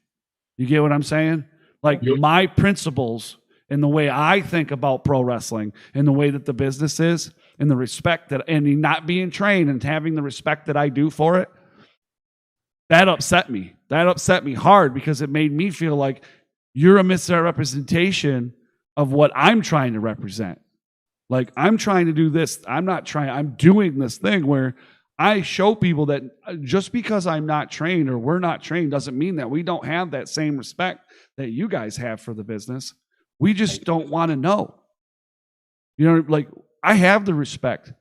You get what I'm saying? Like, my principles and the way I think about pro wrestling and the way that the business is and the respect and not being trained and having the respect that I do for it, that upset me. That upset me hard, because it made me feel like you're a misrepresentation of what I'm trying to represent. Like, I'm trying to do this. I'm doing this thing where I show people that just because I'm not trained or we're not trained doesn't mean that we don't have that same respect that you guys have for the business. We just don't want to know. You know, like, I have the respect.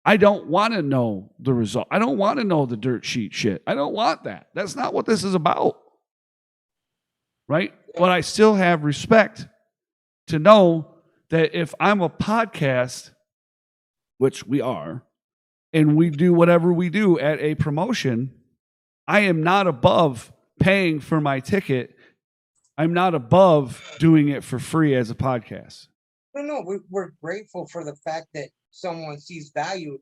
I don't want to know the result. I don't want to know the dirt sheet shit. I don't want that. That's not what this is about. Right? But I still have respect to know that if I'm a podcast, which we are, and we do whatever we do at a promotion, I am not above paying for my ticket. I'm not above doing it for free as a podcast. No, we're grateful for the fact that someone sees value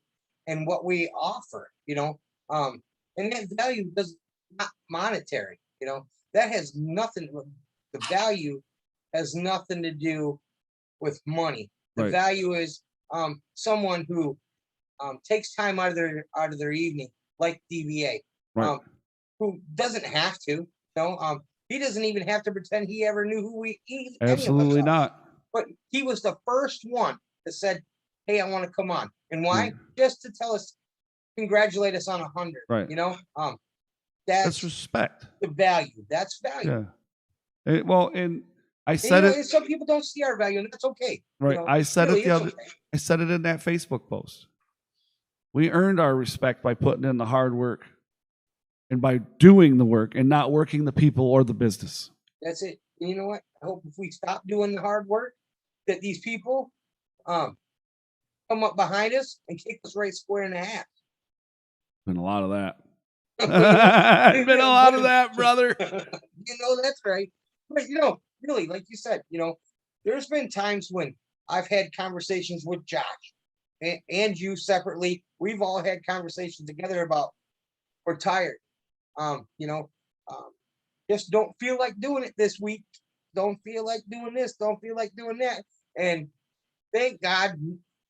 in what we offer, you know, and that value does not monetary, you know, that has nothing. The value has nothing to do with money. The Right. value is someone who takes time out of their evening, like DBA, Right. who doesn't have to, you know, he doesn't even have to pretend he ever knew who any of us Absolutely are. not. But he was the first one that said, "Hey, I want to come on." And why? Right. Just to tell us, congratulate us on 100. Right. You know, That's that's respect. the value. That's value. Yeah. Well, and I And, said you know, it and some people don't see our value, and that's okay. right. You know, I said really, it the it's other. okay. I said it in that Facebook post. We earned our respect by putting in the hard work and by doing the work and not working the people or the business. That's it. And you know what? I hope if we stop doing the hard work, that these people come up behind us and kick us right square in the half. Been a lot of that. Been a lot of that, brother. You know, that's right. But you know, really, like you said, you know, there's been times when I've had conversations with Josh and you separately. We've all had conversations together about we're tired. You know, just don't feel like doing it this week. Don't feel like doing this. Don't feel like doing that. And thank God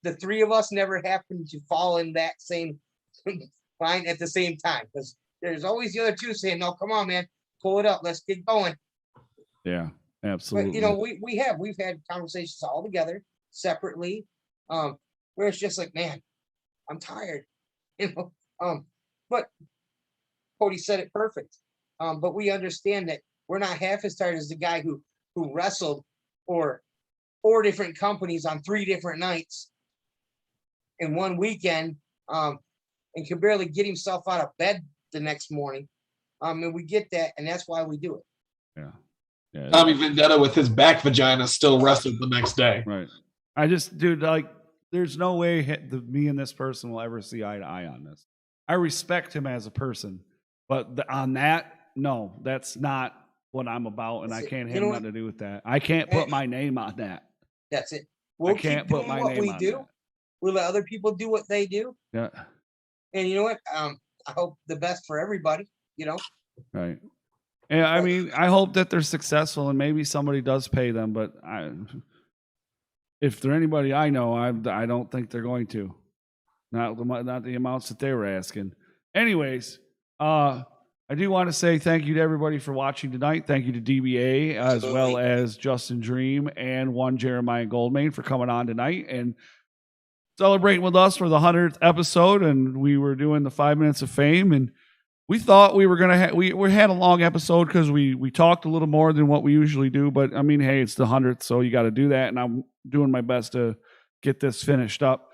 the three of us never happened to fall in that same line at the same time, because there's always the other two saying, "No, come on, man, pull it up. Let's get going." Yeah, absolutely. But you know, we've had conversations all together separately, where it's just like, man, I'm tired, you know. But Cody said it perfect. But we understand that we're not half as tired as the guy who wrestled for 4 different companies on 3 different nights in one weekend, and can barely get himself out of bed the next morning. And we get that, and that's why we do it. Yeah. Tommy Vendetta with his back vagina still wrestled the next day. Right. I just, dude, like, there's no way me and this person will ever see eye to eye on this. I respect him as a person, but on that, no, that's not what I'm about, and I can't have nothing to do with that. I can't put my name on that. That's it. We'll can't keep put doing my what name we on do. that. We'll let other people do what they do. Yeah. And you know what? I hope the best for everybody, you know. Right. And I mean, I hope that they're successful and maybe somebody does pay them, but if they're anybody I know, I don't think they're going to. Not the amounts that they were asking. Anyways, I do want to say thank you to everybody for watching tonight. Thank you to DBA as well as Justin Dream and one Jeremiah Goldmain for coming on tonight and celebrating with us for the 100th episode. And we were doing the 5 minutes of fame, and we thought we were gonna we had a long episode because we talked a little more than what we usually do. But I mean, hey, it's the 100th, so you got to do that. And I'm doing my best to get this finished up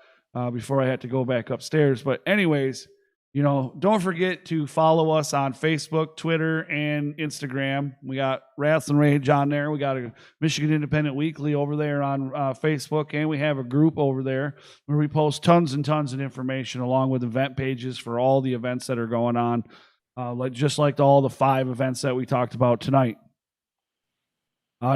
before I had to go back upstairs. But anyways, you know, don't forget to follow us on Facebook, Twitter, and Instagram. We got Rasslin Rage on there. We got a Michigan Independent Weekly over there on Facebook, and we have a group over there where we post tons and tons of information along with event pages for all the events that are going on, just like all the 5 events that we talked about tonight.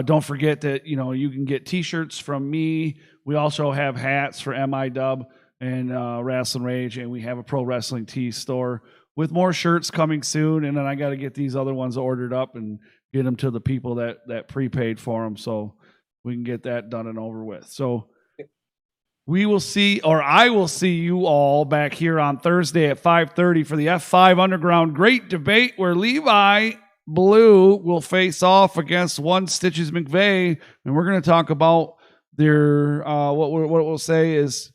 Don't forget that, you know, you can get T-shirts from me. We also have hats for MIW and Rasslin Rage, and we have a pro wrestling tee store with more shirts coming soon. And then I got to get these other ones ordered up and get them to the people that prepaid for them, so we can get that done and over with. So we will see, or I will see you all back here on Thursday at 5:30 for the F5 Underground Great Debate, where Levi Blue will face off against One Stitches McVeigh, and we're going to talk about their what we'll say is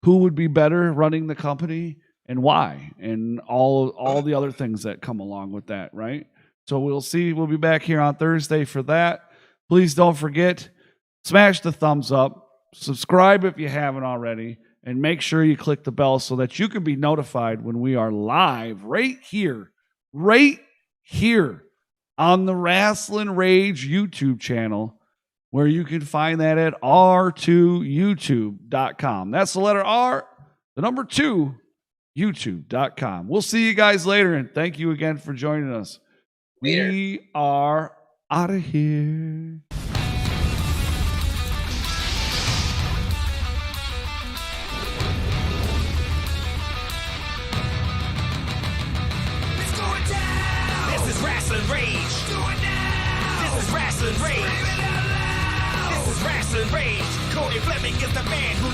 who would be better running the company and why, and all the other things that come along with that, right? So we'll see. We'll be back here on Thursday for that. Please don't forget, smash the thumbs up, subscribe if you haven't already, and make sure you click the bell so that you can be notified when we are live right here on the Rasslin Rage YouTube channel, where you can find that at r2youtube.com. That's the letter R, the number 2, youtube.com. We'll see you guys later, and thank you again for joining us. Later. We are out of here. It's going down. This is Rasslin Rage. It's going down. This is Rasslin Rage. Scream it out loud. This is Rasslin Rage. Cody Fleming is the man who